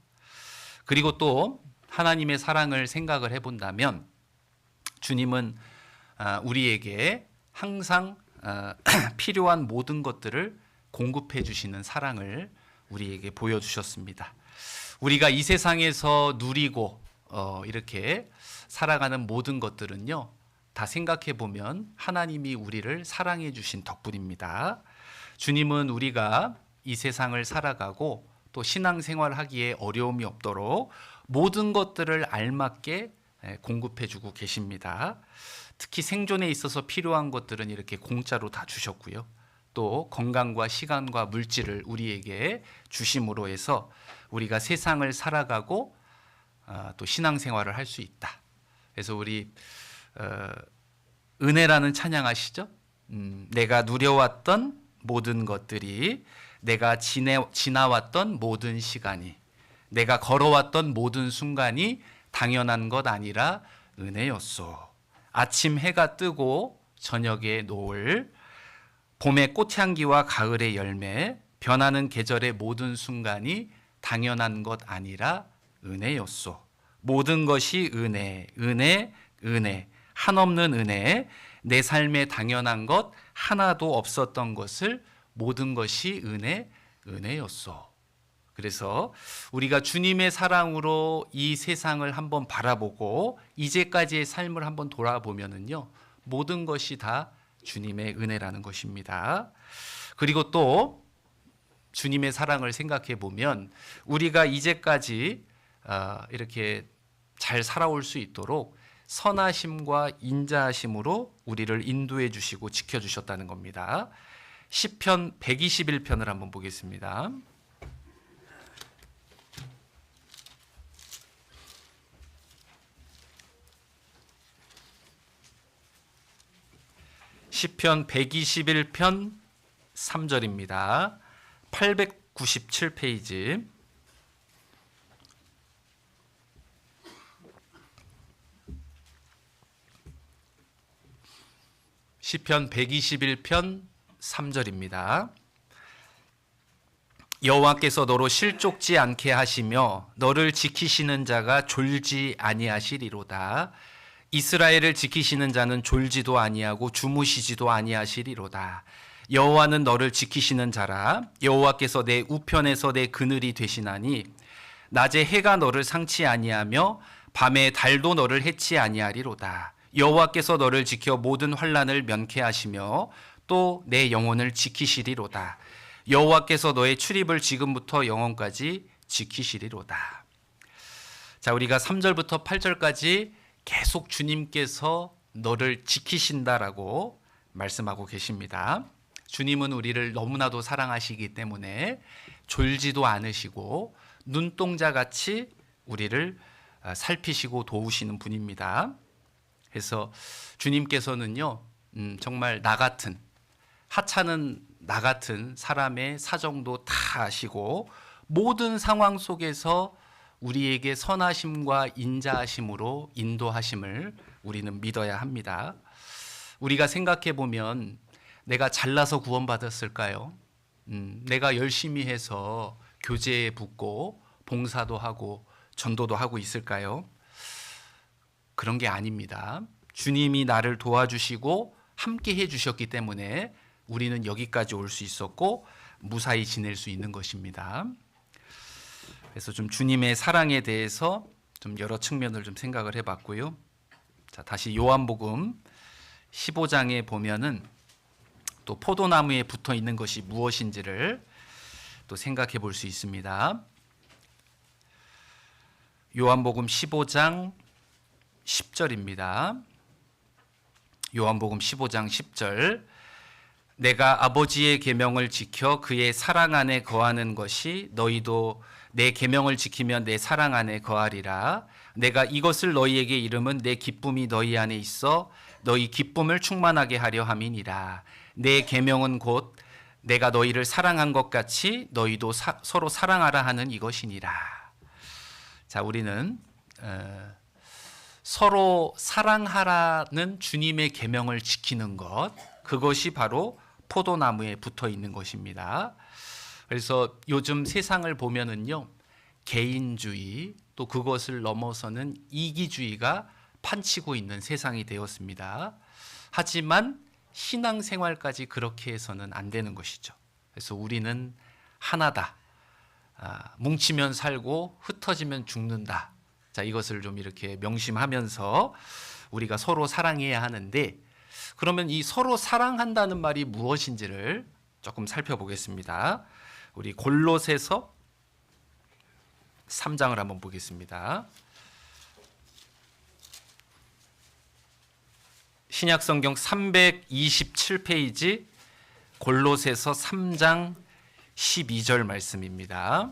A: 그리고 또 하나님의 사랑을 생각을 해본다면 주님은 우리에게 항상 필요한 모든 것들을 공급해 주시는 사랑을 우리에게 보여주셨습니다. 우리가 이 세상에서 누리고 이렇게 살아가는 모든 것들은요 다 생각해 보면 하나님이 우리를 사랑해 주신 덕분입니다. 주님은 우리가 이 세상을 살아가고 또 신앙생활 하기에 어려움이 없도록 모든 것들을 알맞게 공급해 주고 계십니다. 특히 생존에 있어서 필요한 것들은 이렇게 공짜로 다 주셨고요. 또 건강과 시간과 물질을 우리에게 주심으로 해서 우리가 세상을 살아가고 또 신앙생활을 할 수 있다. 그래서 우리 은혜라는 찬양 아시죠? 내가 누려왔던 모든 것들이, 내가 지나왔던 모든 시간이, 내가 걸어왔던 모든 순간이 당연한 것 아니라 은혜였소. 아침 해가 뜨고 저녁에 노을, 봄의 꽃향기와 가을의 열매, 변하는 계절의 모든 순간이 당연한 것 아니라 은혜였소. 모든 것이 은혜, 은혜, 은혜, 한없는 은혜, 내 삶에 당연한 것 하나도 없었던 것을 모든 것이 은혜, 은혜였소. 그래서 우리가 주님의 사랑으로 이 세상을 한번 바라보고 이제까지의 삶을 한번 돌아보면은요, 모든 것이 다 주님의 은혜라는 것입니다. 그리고 또 주님의 사랑을 생각해 보면 우리가 이제까지 이렇게 잘 살아올 수 있도록 선하심과 인자하심으로 우리를 인도해 주시고 지켜 주셨다는 겁니다. 시편 121편을 한번 보겠습니다. 시편 121편 3절입니다. 897페이지. 시편 121편 3절입니다. 여호와께서 너로 실족지 않게 하시며 너를 지키시는 자가 졸지 아니하시리로다. 이스라엘을 지키시는 자는 졸지도 아니하고 주무시지도 아니하시리로다. 여호와는 너를 지키시는 자라. 여호와께서 내 우편에서 내 그늘이 되시나니 낮에 해가 너를 상치 아니하며 밤에 달도 너를 해치 아니하리로다. 여호와께서 너를 지켜 모든 환난을 면케하시며 또 내 영혼을 지키시리로다. 여호와께서 너의 출입을 지금부터 영원까지 지키시리로다. 자, 우리가 3절부터 8절까지 계속 주님께서 너를 지키신다라고 말씀하고 계십니다. 주님은 우리를 너무나도 사랑하시기 때문에 졸지도 않으시고 눈동자같이 우리를 살피시고 도우시는 분입니다. 그래서 주님께서는요, 정말 나 같은, 하찮은 나 같은 사람의 사정도 다 아시고 모든 상황 속에서 우리에게 선하심과 인자하심으로 인도하심을 우리는 믿어야 합니다. 우리가 생각해 보면 내가 잘나서 구원받았을까요? 내가 열심히 해서 교제에 붙고 봉사도 하고 전도도 하고 있을까요? 그런 게 아닙니다. 주님이 나를 도와주시고 함께 해주셨기 때문에 우리는 여기까지 올 수 있었고 무사히 지낼 수 있는 것입니다. 그래서 좀 주님의 사랑에 대해서 좀 여러 측면을 좀 생각을 해봤고요. 자, 다시 요한복음 15장에 보면은 또 포도나무에 붙어 있는 것이 무엇인지를 또 생각해 볼 수 있습니다. 요한복음 15장 10절입니다. 요한복음 15장 10절. 내가 아버지의 계명을 지켜 그의 사랑 안에 거하는 것이 너희도 내 계명을 지키면 내 사랑 안에 거하리라. 내가 이것을 너희에게 이름은 내 기쁨이 너희 안에 있어 너희 기쁨을 충만하게 하려 함이니라. 내 계명은 곧 내가 너희를 사랑한 것 같이 너희도 서로 사랑하라 하는 이것이니라. 자, 우리는 서로 사랑하라는 주님의 계명을 지키는 것, 그것이 바로 포도나무에 붙어 있는 것입니다. 그래서 요즘 세상을 보면은요, 개인주의 또 그것을 넘어서는 이기주의가 판치고 있는 세상이 되었습니다. 하지만 신앙생활까지 그렇게 해서는 안 되는 것이죠. 그래서 우리는 하나다. 뭉치면 살고 흩어지면 죽는다. 자, 이것을 좀 이렇게 명심하면서 우리가 서로 사랑해야 하는데, 그러면 이 서로 사랑한다는 말이 무엇인지를 조금 살펴보겠습니다. 우리 골로새서 3장을 한번 보겠습니다. 신약성경 327페이지 골로새서 3장 12절 말씀입니다.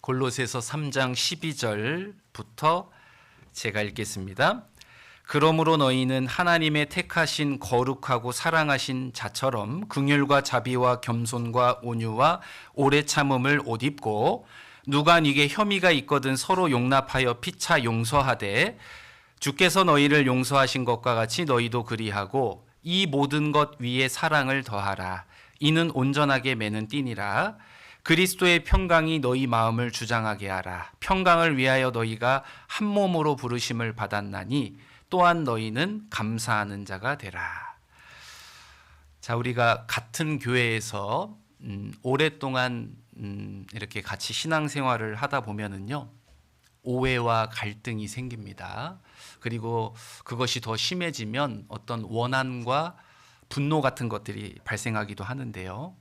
A: 골로새서 3장 12절부터 제가 읽겠습니다. 그러므로 너희는 하나님의 택하신 거룩하고 사랑하신 자처럼 긍휼과 자비와 겸손과 온유와 오래 참음을 옷 입고 누가 네게 혐의가 있거든 서로 용납하여 피차 용서하되 주께서 너희를 용서하신 것과 같이 너희도 그리하고 이 모든 것 위에 사랑을 더하라. 이는 온전하게 매는 띠니라. 그리스도의 평강이 너희 마음을 주장하게 하라. 평강을 위하여 너희가 한 몸으로 부르심을 받았나니 또한 너희는 감사하는 자가 되라. 자, 우리가 같은 교회에서 오랫동안 이렇게 같이 신앙생활을 하다 보면은요, 오해와 갈등이 생깁니다. 그리고 그것이 더 심해지면 어떤 원한과 분노 같은 것들이 발생하기도 하는데요.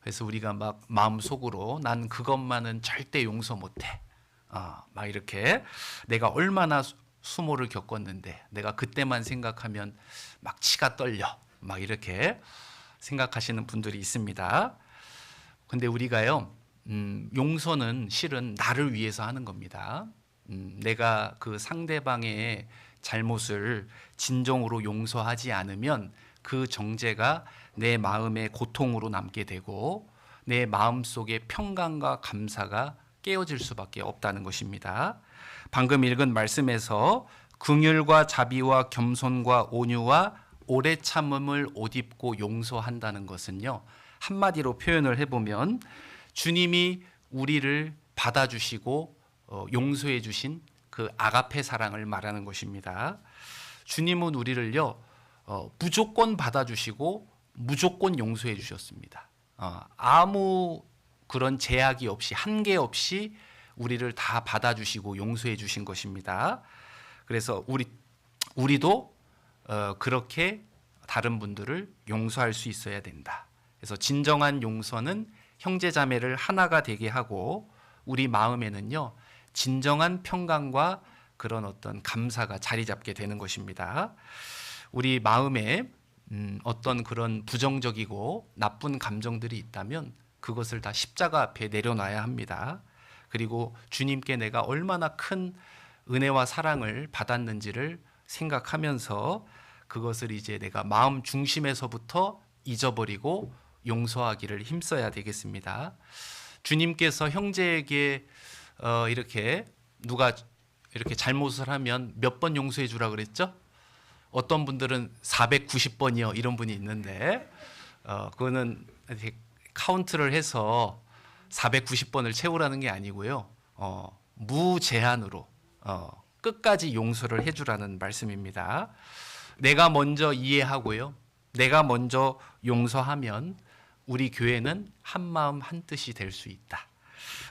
A: 그래서 우리가 막 마음속으로 난 그것만은 절대 용서 못해. 막 이렇게 내가 얼마나 수모를 겪었는데 내가 그때만 생각하면 막 치가 떨려. 막 이렇게 생각하시는 분들이 있습니다. 근데 우리가요, 용서는 실은 나를 위해서 하는 겁니다. 내가 그 상대방의 잘못을 진정으로 용서하지 않으면 그 정죄가 내 마음의 고통으로 남게 되고 내 마음속의 평강과 감사가 깨어질 수밖에 없다는 것입니다. 방금 읽은 말씀에서 긍휼과 자비와 겸손과 온유와 오래 참음을 옷 입고 용서한다는 것은요, 한마디로 표현을 해보면 주님이 우리를 받아주시고 용서해 주신 그 아가페 사랑을 말하는 것입니다. 주님은 우리를요, 무조건 받아주시고 무조건 용서해 주셨습니다. 아무 그런 제약이 없이, 한계 없이 우리를 다 받아주시고 용서해 주신 것입니다. 그래서 우리도 그렇게 다른 분들을 용서할 수 있어야 된다. 그래서 진정한 용서는 형제자매를 하나가 되게 하고 우리 마음에는요, 진정한 평강과 그런 어떤 감사가 자리 잡게 되는 것입니다. 우리 마음에 어떤 그런 부정적이고 나쁜 감정들이 있다면 그것을 다 십자가 앞에 내려놔야 합니다. 그리고 주님께 내가 얼마나 큰 은혜와 사랑을 받았는지를 생각하면서 그것을 이제 내가 마음 중심에서부터 잊어버리고 용서하기를 힘써야 되겠습니다. 주님께서 형제에게 이렇게 누가 이렇게 잘못을 하면 몇 번 용서해 주라 그랬죠? 어떤 분들은 490번이요 이런 분이 있는데 그거는 카운트를 해서 490번을 채우라는 게 아니고요. 무제한으로 끝까지 용서를 해주라는 말씀입니다. 내가 먼저 이해하고요. 내가 먼저 용서하면 우리 교회는 한 마음 한 뜻이 될 수 있다.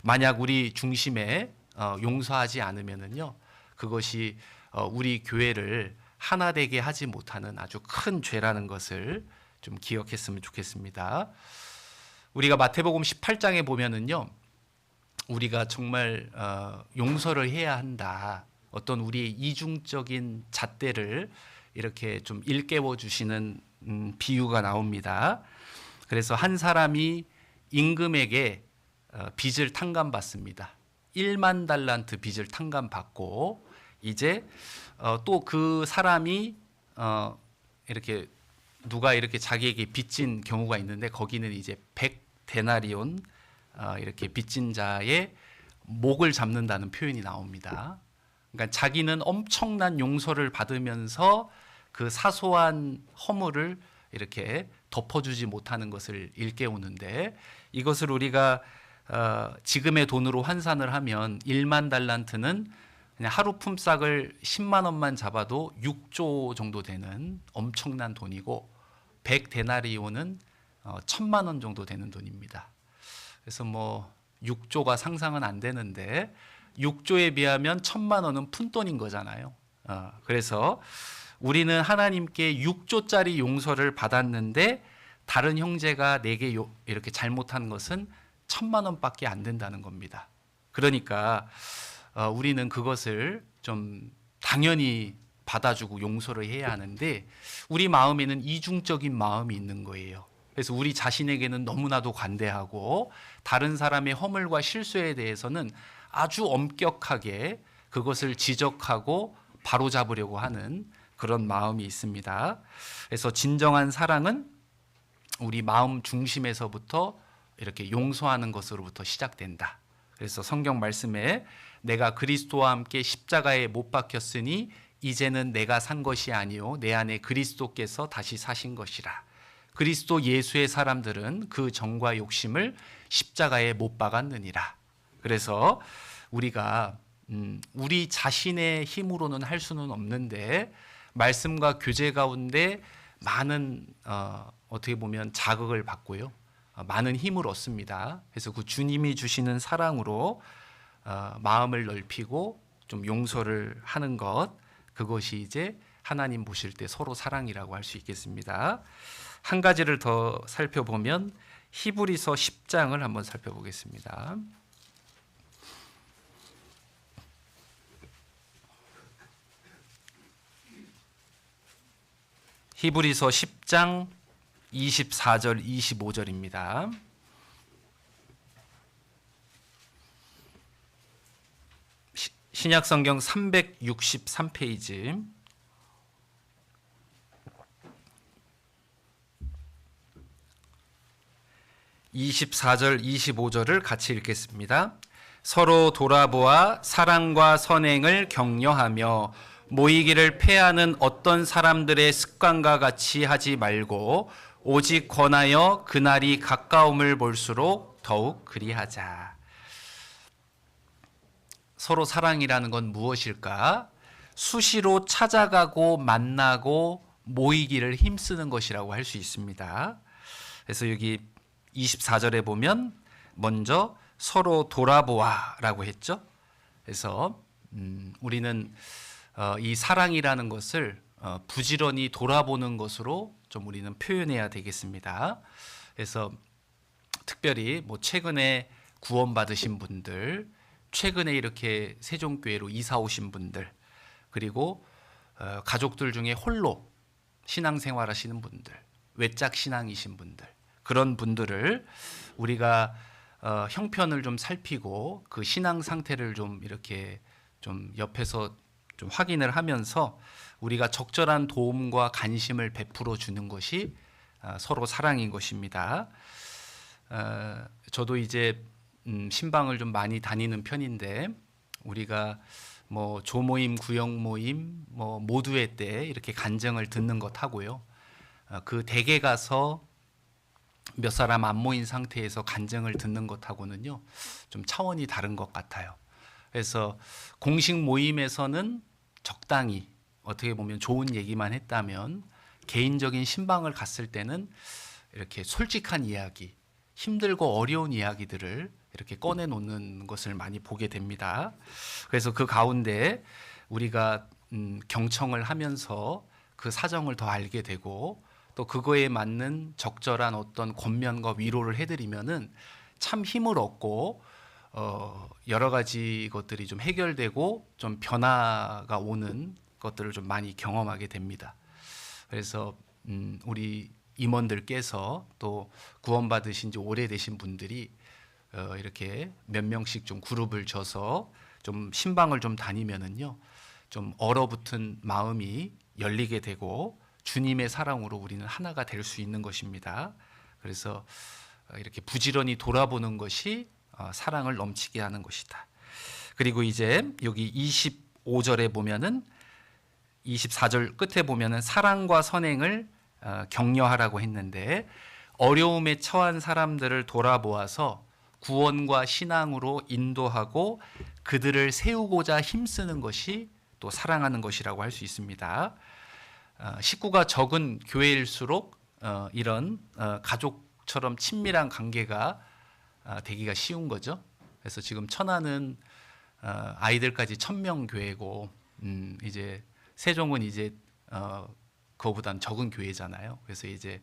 A: 만약 우리 중심에 용서하지 않으면은요, 그것이 우리 교회를 하나 되게 하지 못하는 아주 큰 죄라는 것을 좀 기억했으면 좋겠습니다. 우리가 마태복음 18장에 보면은요, 우리가 정말 용서를 해야 한다. 어떤 우리의 이중적인 잣대를 이렇게 좀 일깨워 주시는 비유가 나옵니다. 그래서 한 사람이 임금에게 빚을 탕감받습니다. 1만 달란트 빚을 탕감받고 이제 또 그 사람이 이렇게 누가 이렇게 자기에게 빚진 경우가 있는데 거기는 이제 100데나리온 이렇게 빚진 자의 목을 잡는다는 표현이 나옵니다. 그러니까 자기는 엄청난 용서를 받으면서 그 사소한 허물을 이렇게 덮어주지 못하는 것을 일깨우는데 이것을 우리가 지금의 돈으로 환산을 하면 1만 달란트는 그냥 하루 품삯을 10만 원만 잡아도 6조 정도 되는 엄청난 돈이고 100데나리온은 1000만 원 정도 되는 돈입니다. 그래서 뭐 6조가 상상은 안 되는데 6조에 비하면 1000만 원은 푼돈인 거잖아요. 그래서 우리는 하나님께 6조짜리 용서를 받았는데 다른 형제가 내게 이렇게 잘못한 것은 1000만 원밖에 안 된다는 겁니다. 그러니까 우리는 그것을 좀 당연히 받아주고 용서를 해야 하는데 우리 마음에는 이중적인 마음이 있는 거예요. 그래서 우리 자신에게는 너무나도 관대하고 다른 사람의 허물과 실수에 대해서는 아주 엄격하게 그것을 지적하고 바로잡으려고 하는 그런 마음이 있습니다. 그래서 진정한 사랑은 우리 마음 중심에서부터 이렇게 용서하는 것으로부터 시작된다. 그래서 성경 말씀에 내가 그리스도와 함께 십자가에 못 박혔으니 이제는 내가 산 것이 아니요 내 안에 그리스도께서 다시 사신 것이라. 그리스도 예수의 사람들은 그 정과 욕심을 십자가에 못 박았느니라. 그래서 우리가 우리 자신의 힘으로는 할 수는 없는데 말씀과 교제 가운데 많은 어떻게 보면 자극을 받고요. 많은 힘을 얻습니다. 그래서 그 주님이 주시는 사랑으로 마음을 넓히고 좀 용서를 하는 것, 그것이 이제 하나님 보실 때 서로 사랑이라고 할 수 있겠습니다. 한 가지를 더 살펴보면 히브리서 10장을 한번 살펴보겠습니다. 히브리서 10장 24절 25절입니다. 신약성경 363페이지. (24절) (25절을) 같이 읽겠습니다. 서로 돌아보아 사랑과 선행을 격려하며 모이기를 패하는 어떤 사람들의 습관과 같이 하지 말고 오직 권하여 그날이 가까움을 볼수록 더욱 그리하자. 서로 사랑이라는 건 무엇일까? 수시로 찾아가고 만나고 모이기를 힘쓰는 것이라고 할 수 있습니다. 그래서 여기 24절에 보면 먼저 서로 돌아보아라고 했죠. 그래서 우리는 이 사랑이라는 것을 부지런히 돌아보는 것으로 좀 우리는 표현해야 되겠습니다. 그래서 특별히 뭐 최근에 구원받으신 분들, 최근에 이렇게 세종교회로 이사 오신 분들, 그리고 가족들 중에 홀로 신앙생활 하시는 분들, 외짝 신앙이신 분들, 그런 분들을 우리가 형편을 좀 살피고 그 신앙 상태를 좀 이렇게 좀 옆에서 좀 확인을 하면서 우리가 적절한 도움과 관심을 베풀어 주는 것이 서로 사랑인 것입니다. 저도 이제 신방을 좀 많이 다니는 편인데 우리가 뭐 조모임, 구역모임, 뭐 모두의 때 이렇게 간증을 듣는 것 하고요. 그 댁에 가서 몇 사람 안 모인 상태에서 간증을 듣는 것하고는요 좀 차원이 다른 것 같아요. 그래서 공식 모임에서는 적당히 어떻게 보면 좋은 얘기만 했다면 개인적인 신방을 갔을 때는 이렇게 솔직한 이야기, 힘들고 어려운 이야기들을 이렇게 꺼내놓는 것을 많이 보게 됩니다. 그래서 그 가운데 우리가 경청을 하면서 그 사정을 더 알게 되고 또 그거에 맞는 적절한 어떤 권면과 위로를 해드리면은 참 힘을 얻고 여러 가지 것들이 좀 해결되고 좀 변화가 오는 것들을 좀 많이 경험하게 됩니다. 그래서 우리 임원들께서 또 구원받으신 지 오래되신 분들이 이렇게 몇 명씩 좀 그룹을 져서 좀 신방을 좀 다니면은요 좀 얼어붙은 마음이 열리게 되고 주님의 사랑으로 우리는 하나가 될 수 있는 것입니다. 그래서 이렇게 부지런히 돌아보는 것이 사랑을 넘치게 하는 것이다. 그리고 이제 여기 25절에 보면은 24절 끝에 보면은 사랑과 선행을 격려하라고 했는데 어려움에 처한 사람들을 돌아보아서 구원과 신앙으로 인도하고 그들을 세우고자 힘쓰는 것이 또 사랑하는 것이라고 할 수 있습니다. 식구가 적은 교회일수록 이런 가족처럼 친밀한 관계가 되기가 쉬운 거죠. 그래서 지금 천안은 아이들까지 1000명 교회고 이제 세종은 이제 그거보단 적은 교회잖아요. 그래서 이제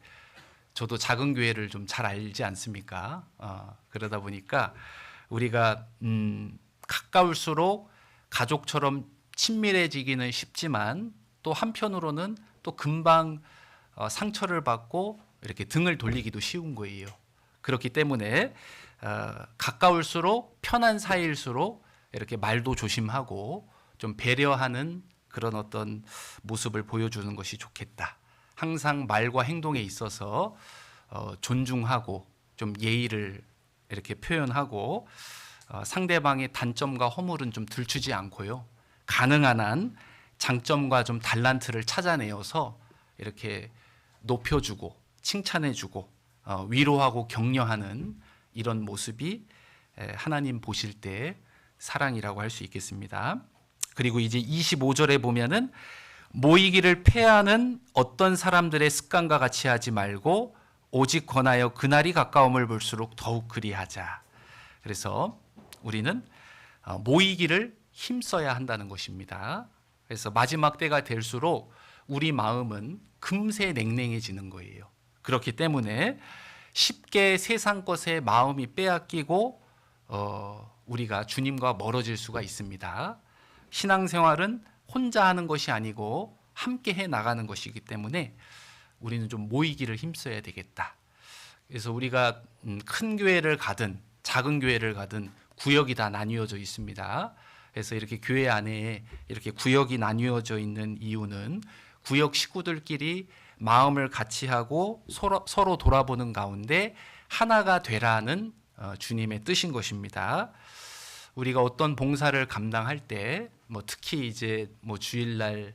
A: 저도 작은 교회를 좀 잘 알지 않습니까? 그러다 보니까 우리가 가까울수록 가족처럼 친밀해지기는 쉽지만 또 한편으로는 또 금방 상처를 받고 이렇게 등을 돌리기도 쉬운 거예요. 그렇기 때문에 가까울수록 편한 사이일수록 이렇게 말도 조심하고 좀 배려하는 그런 어떤 모습을 보여주는 것이 좋겠다. 항상 말과 행동에 있어서 존중하고 좀 예의를 이렇게 표현하고 상대방의 단점과 허물은 좀 들추지 않고요. 가능한 한 장점과 좀 달란트를 찾아내어서 이렇게 높여주고 칭찬해주고 위로하고 격려하는 이런 모습이 하나님 보실 때 사랑이라고 할 수 있겠습니다. 그리고 이제 25절에 보면은 모이기를 패하는 어떤 사람들의 습관과 같이 하지 말고 오직 권하여 그날이 가까움을 볼수록 더욱 그리하자. 그래서 우리는 모이기를 힘써야 한다는 것입니다. 그래서 마지막 때가 될수록 우리 마음은 금세 냉랭해지는 거예요. 그렇기 때문에 쉽게 세상 것에 마음이 빼앗기고 우리가 주님과 멀어질 수가 있습니다. 신앙생활은 혼자 하는 것이 아니고 함께 해 나가는 것이기 때문에 우리는 좀 모이기를 힘써야 되겠다. 그래서 우리가 큰 교회를 가든 작은 교회를 가든 구역이 다 나뉘어져 있습니다. 그래서 이렇게 교회 안에 이렇게 구역이 나뉘어져 있는 이유는 구역 식구들끼리 마음을 같이 하고 서로 돌아보는 가운데 하나가 되라는 주님의 뜻인 것입니다. 우리가 어떤 봉사를 감당할 때 특히 이제 주일날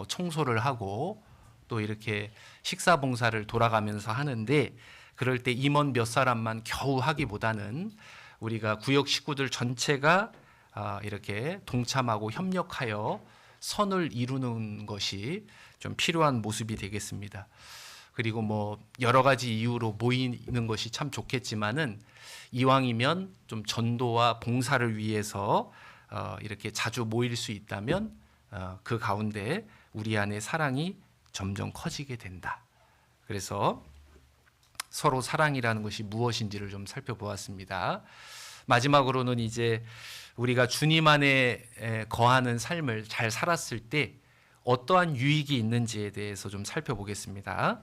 A: 청소를 하고 또 이렇게 식사 봉사를 돌아가면서 하는데 그럴 때 임원 몇 사람만 겨우 하기보다는 우리가 구역 식구들 전체가 이렇게 동참하고 협력하여 선을 이루는 것이 좀 필요한 모습이 되겠습니다. 그리고 여러 가지 이유로 모이는 것이 참 좋겠지만은 이왕이면 좀 전도와 봉사를 위해서 이렇게 자주 모일 수 있다면 그 가운데 우리 안에 사랑이 점점 커지게 된다. 그래서 서로 사랑이라는 것이 무엇인지를 좀 살펴보았습니다. 마지막으로는 이제 우리가 주님 안에 거하는 삶을 잘 살았을 때 어떠한 유익이 있는지에 대해서 좀 살펴보겠습니다.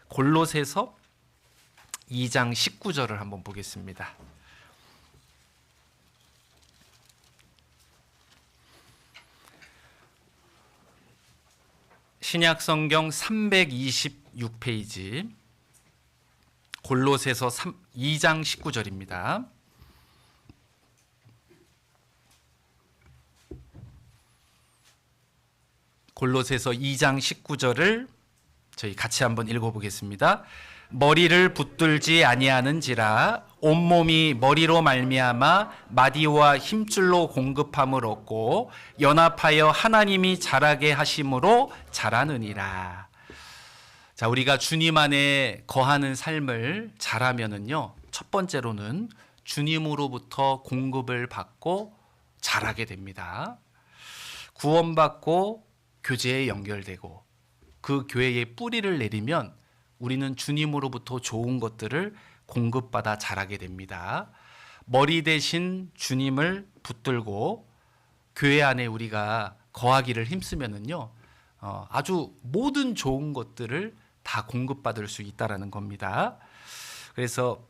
A: 골로새서 2장 19절을 한번 보겠습니다. 신약성경 326페이지 골로새서 2장 19절입니다. 골로새서 2장 19절을 저희 같이 한번 읽어보겠습니다. 머리를 붙들지 아니하는지라 온몸이 머리로 말미암아 마디와 힘줄로 공급함을 얻고 연합하여 하나님이 자라게 하심으로 자라느니라. 자, 우리가 주님 안에 거하는 삶을 잘하면은요, 첫 번째로는 주님으로부터 공급을 받고 자라게 됩니다. 구원받고 교제에 연결되고 그 교회에 뿌리를 내리면 우리는 주님으로부터 좋은 것들을 공급받아 자라게 됩니다. 머리 대신 주님을 붙들고 교회 안에 우리가 거하기를 힘쓰면은요, 아주 모든 좋은 것들을 다 공급받을 수 있다라는 겁니다. 그래서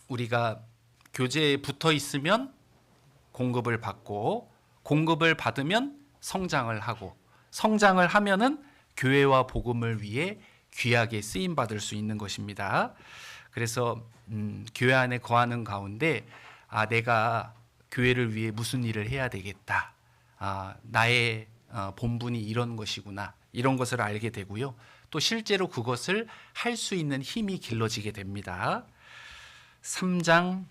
A: 우리가 교제에 붙어 있으면 공급을 받고 공급을 받으면 성장을 하고 성장을 하면은 교회와 복음을 위해 귀하게 쓰임 받을 수 있는 것입니다. 그래서 교회 안에 거하는 가운데 내가 교회를 위해 무슨 일을 해야 되겠다. 나의 본분이 이런 것이구나. 이런 것을 알게 되고요. 또 실제로 그것을 할 수 있는 힘이 길러지게 됩니다. 3장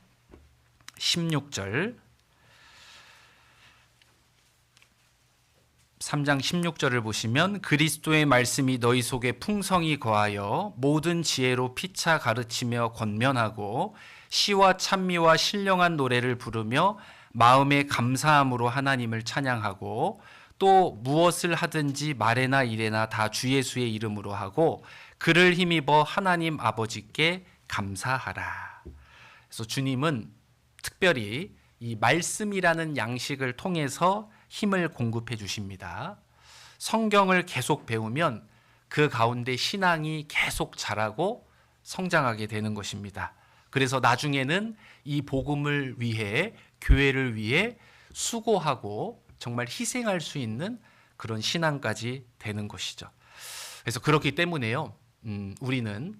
A: 16절 3장 16절을 보시면 그리스도의 말씀이 너희 속에 풍성히 거하여 모든 지혜로 피차 가르치며 권면하고 시와 찬미와 신령한 노래를 부르며 마음의 감사함으로 하나님을 찬양하고 또 무엇을 하든지 말에나 일에나 다 주 예수의 이름으로 하고 그를 힘입어 하나님 아버지께 감사하라. 그래서 주님은 특별히 이 말씀이라는 양식을 통해서 힘을 공급해 주십니다. 성경을 계속 배우면 그 가운데 신앙이 계속 자라고 성장하게 되는 것입니다. 그래서 나중에는 이 복음을 위해 교회를 위해 수고하고 정말 희생할 수 있는 그런 신앙까지 되는 것이죠. 그래서 그렇기 때문에요, 우리는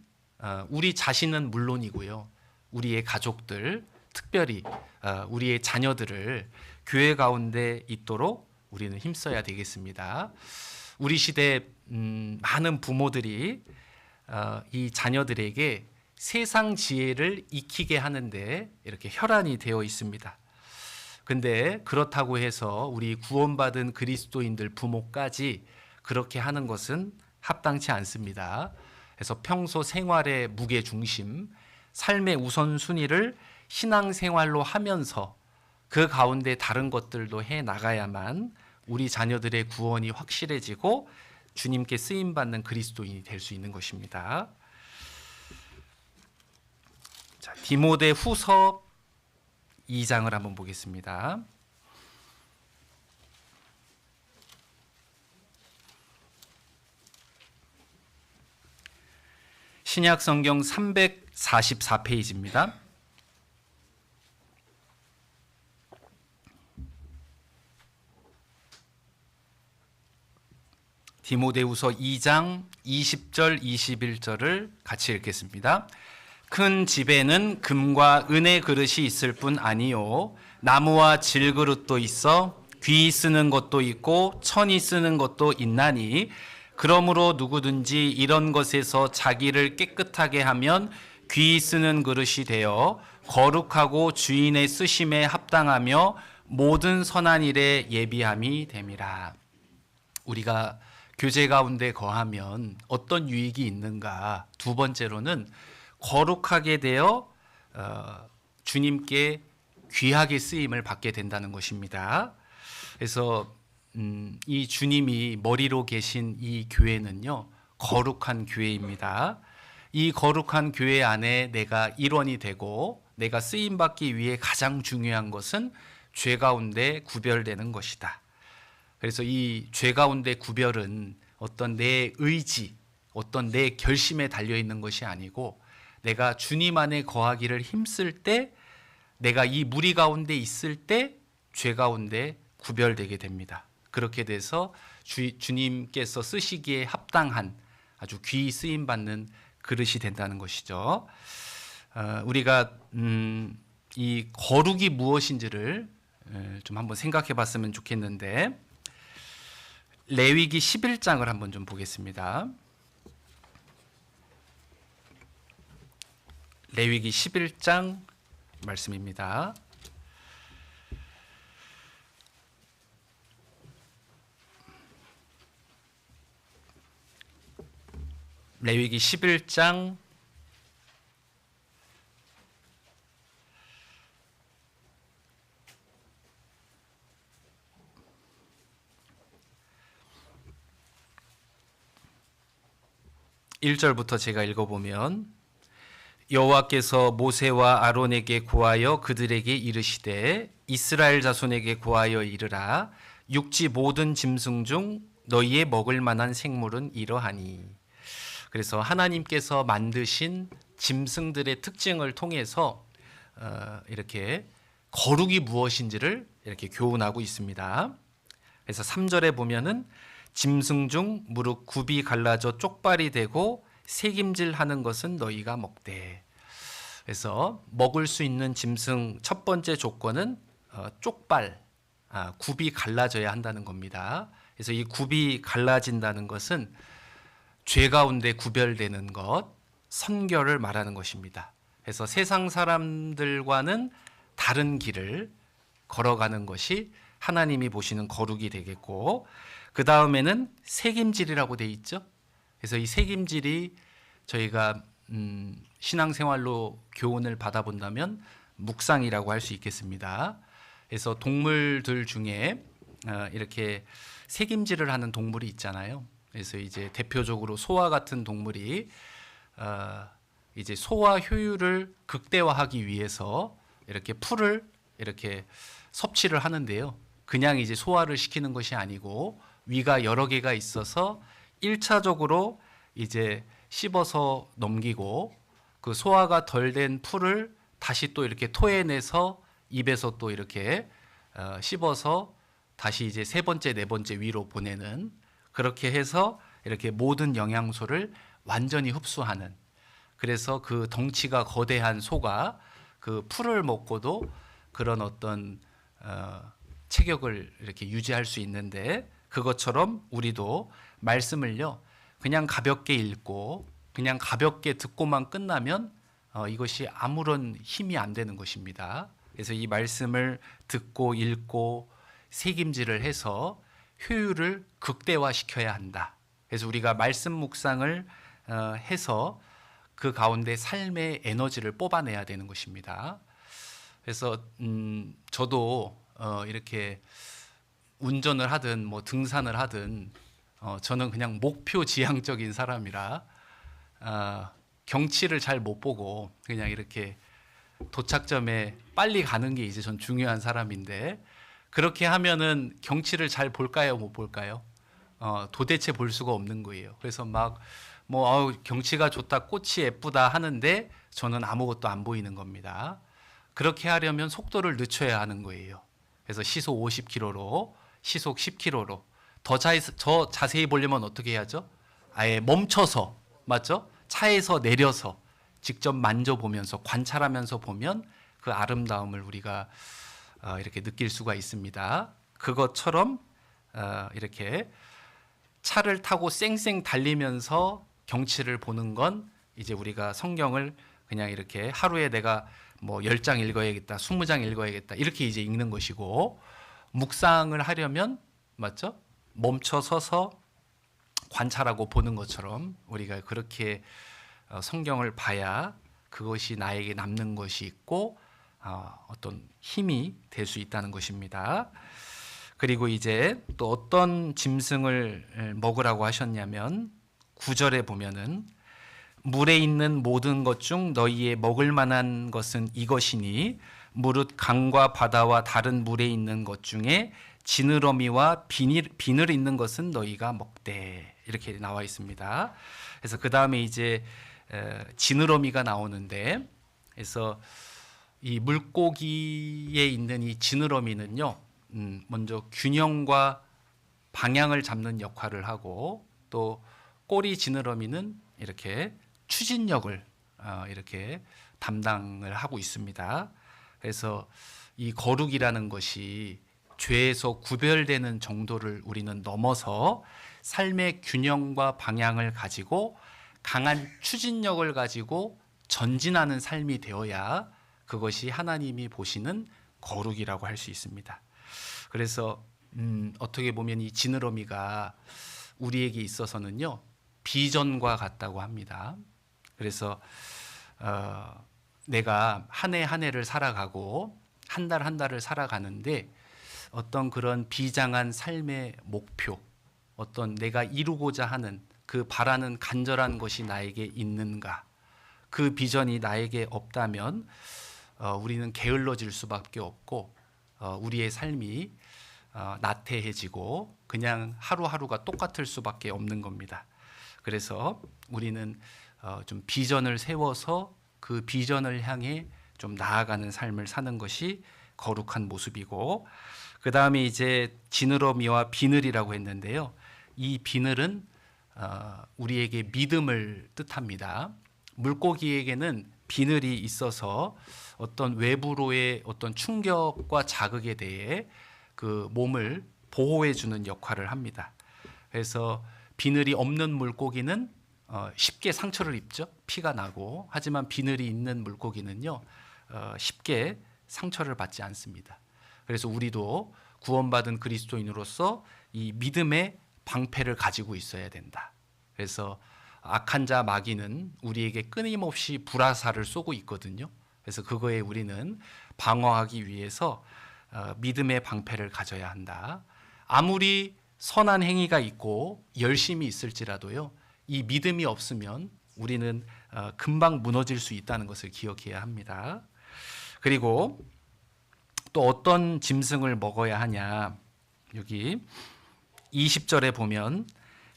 A: 우리 자신은 물론이고요, 우리의 가족들, 특별히 우리의 자녀들을 교회 가운데 있도록 우리는 힘써야 되겠습니다. 우리 시대 많은 부모들이 이 자녀들에게 세상 지혜를 익히게 하는데 이렇게 혈안이 되어 있습니다. 근데 그렇다고 해서 우리 구원받은 그리스도인들 부모까지 그렇게 하는 것은 합당치 않습니다. 그래서 평소 생활의 무게중심, 삶의 우선순위를 신앙생활로 하면서 그 가운데 다른 것들도 해 나가야만 우리 자녀들의 구원이 확실해지고 주님께 쓰임 받는 그리스도인이 될 수 있는 것입니다. 자, 디모데 후서 2장을 한번 보겠습니다. 신약 성경 344페이지입니다. 디모데후서 2장 20절 21절을 같이 읽겠습니다. 큰 집에는 금과 은의 그릇이 있을 뿐 아니요 나무와 질그릇도 있어 귀 쓰는 것도 있고 천이 쓰는 것도 있나니 그러므로 누구든지 이런 것에서 자기를 깨끗하게 하면 귀 쓰는 그릇이 되어 거룩하고 주인의 쓰심에 합당하며 모든 선한 일에 예비함이 됨이라. 우리가 교제 가운데 거하면 어떤 유익이 있는가? 두 번째로는 거룩하게 되어 주님께 귀하게 쓰임을 받게 된다는 것입니다. 그래서 이 주님이 머리로 계신 이 교회는요, 거룩한 교회입니다. 이 거룩한 교회 안에 내가 일원이 되고 내가 쓰임 받기 위해 가장 중요한 것은 죄 가운데 구별되는 것이다. 그래서 이 죄 가운데 구별은 어떤 내 의지, 어떤 내 결심에 달려 있는 것이 아니고 내가 주님 안에 거하기를 힘쓸 때, 내가 이 무리 가운데 있을 때 죄 가운데 구별되게 됩니다. 그렇게 돼서 주님께서 쓰시기에 합당한 아주 귀히 쓰임 받는 그릇이 된다는 것이죠. 우리가 이 거룩이 무엇인지를 좀 한번 생각해 봤으면 좋겠는데, 레위기 11장을 한번 좀 보겠습니다. 레위기 11장 말씀입니다. 레위기 11장 1절부터 제가 읽어보면, 여호와께서 모세와 아론에게 고하여 그들에게 이르시되 이스라엘 자손에게 고하여 이르라. 육지 모든 짐승 중 너희의 먹을 만한 생물은 이러하니. 그래서 하나님께서 만드신 짐승들의 특징을 통해서 이렇게 거룩이 무엇인지를 이렇게 교훈하고 있습니다. 그래서 3절에 보면은 짐승 중 무릇 굽이 갈라져 쪽발이 되고 새김질하는 것은 너희가 먹되. 그래서 먹을 수 있는 짐승 첫 번째 조건은 쪽발, 굽이 갈라져야 한다는 겁니다. 그래서 이 굽이 갈라진다는 것은 죄 가운데 구별되는 것, 선결을 말하는 것입니다. 그래서 세상 사람들과는 다른 길을 걸어가는 것이 하나님이 보시는 거룩이 되겠고, 그 다음에는 새김질이라고 돼 있죠. 그래서 이 새김질이 저희가 신앙생활로 교훈을 받아본다면 묵상이라고 할 수 있겠습니다. 그래서 동물들 중에 이렇게 새김질을 하는 동물이 있잖아요. 그래서 이제 대표적으로 소와 같은 동물이 이제 소화 효율을 극대화하기 위해서 이렇게 풀을 이렇게 섭취를 하는데요. 그냥 이제 소화를 시키는 것이 아니고 위가 여러 개가 있어서 1차적으로 이제 씹어서 넘기고 그 소화가 덜 된 풀을 다시 또 이렇게 토해내서 입에서 또 이렇게 씹어서 다시 이제 세 번째, 네 번째 위로 보내는, 그렇게 해서 이렇게 모든 영양소를 완전히 흡수하는, 그래서 그 덩치가 거대한 소가 그 풀을 먹고도 그런 어떤 체격을 이렇게 유지할 수 있는데, 그것처럼 우리도 말씀을요 그냥 가볍게 읽고 그냥 가볍게 듣고만 끝나면 이것이 아무런 힘이 안 되는 것입니다. 그래서 이 말씀을 듣고 읽고 새김질을 해서 효율을 극대화시켜야 한다. 그래서 우리가 말씀 묵상을 해서 그 가운데 삶의 에너지를 뽑아내야 되는 것입니다. 그래서 저도 이렇게 운전을 하든 뭐 등산을 하든 저는 그냥 목표 지향적인 사람이라 경치를 잘 못 보고 그냥 이렇게 도착점에 빨리 가는 게 이제 전 중요한 사람인데, 그렇게 하면은 경치를 잘 볼까요, 못 볼까요? 도대체 볼 수가 없는 거예요. 그래서 막 뭐 경치가 좋다, 꽃이 예쁘다 하는데 저는 아무것도 안 보이는 겁니다. 그렇게 하려면 속도를 늦춰야 하는 거예요. 그래서 시속 50km로, 시속 10km로. 더 자세히 보려면 어떻게 해야죠? 아예 멈춰서, 맞죠? 차에서 내려서 직접 만져보면서 관찰하면서 보면 그 아름다움을 우리가 이렇게 느낄 수가 있습니다. 그것처럼 이렇게 차를 타고 쌩쌩 달리면서 경치를 보는 건 이제 우리가 성경을 그냥 이렇게 하루에 내가 뭐 10장 읽어야겠다, 20장 읽어야겠다 이렇게 이제 읽는 것이고, 묵상을 하려면 맞죠? 멈춰 서서 관찰하고 보는 것처럼 우리가 그렇게 성경을 봐야 그것이 나에게 남는 것이 있고 어떤 힘이 될 수 있다는 것입니다. 그리고 이제 또 어떤 짐승을 먹으라고 하셨냐면 9절에 보면은 물에 있는 모든 것 중 너희의 먹을 만한 것은 이것이니 무릇 강과 바다와 다른 물에 있는 것 중에 지느러미와 비늘 있는 것은 너희가 먹되, 이렇게 나와 있습니다. 그래서 그 다음에 이제 지느러미가 나오는데, 그래서 이 물고기에 있는 이 지느러미는요, 먼저 균형과 방향을 잡는 역할을 하고, 또 꼬리 지느러미는 이렇게 추진력을 이렇게 담당을 하고 있습니다. 그래서 이 거룩이라는 것이 죄에서 구별되는 정도를 우리는 넘어서 삶의 균형과 방향을 가지고 강한 추진력을 가지고 전진하는 삶이 되어야 그것이 하나님이 보시는 거룩이라고 할 수 있습니다. 그래서 어떻게 보면 이 지느러미가 우리에게 있어서는요, 비전과 같다고 합니다. 그래서 내가 한 해 한 해를 살아가고 한 달 한 달을 살아가는데 어떤 그런 비장한 삶의 목표, 어떤 내가 이루고자 하는 그 바라는 간절한 것이 나에게 있는가, 그 비전이 나에게 없다면 우리는 게을러질 수밖에 없고 우리의 삶이 나태해지고 그냥 하루하루가 똑같을 수밖에 없는 겁니다. 그래서 우리는 좀 비전을 세워서 그 비전을 향해 좀 나아가는 삶을 사는 것이 거룩한 모습이고, 그 다음에 이제 지느러미와 비늘이라고 했는데요. 이 비늘은 우리에게 믿음을 뜻합니다. 물고기에게는 비늘이 있어서 어떤 외부로의 어떤 충격과 자극에 대해 그 몸을 보호해 주는 역할을 합니다. 그래서 비늘이 없는 물고기는 쉽게 상처를 입죠. 피가 나고. 하지만 비늘이 있는 물고기는요, 쉽게 상처를 받지 않습니다. 그래서 우리도 구원받은 그리스도인으로서 이 믿음의 방패를 가지고 있어야 된다. 그래서 악한 자 마귀는 우리에게 끊임없이 불화살을 쏘고 있거든요. 그래서 그거에 우리는 방어하기 위해서 믿음의 방패를 가져야 한다. 아무리 선한 행위가 있고 열심히 있을지라도요, 이 믿음이 없으면 우리는 금방 무너질 수 있다는 것을 기억해야 합니다. 그리고 또 어떤 짐승을 먹어야 하냐, 여기 20절에 보면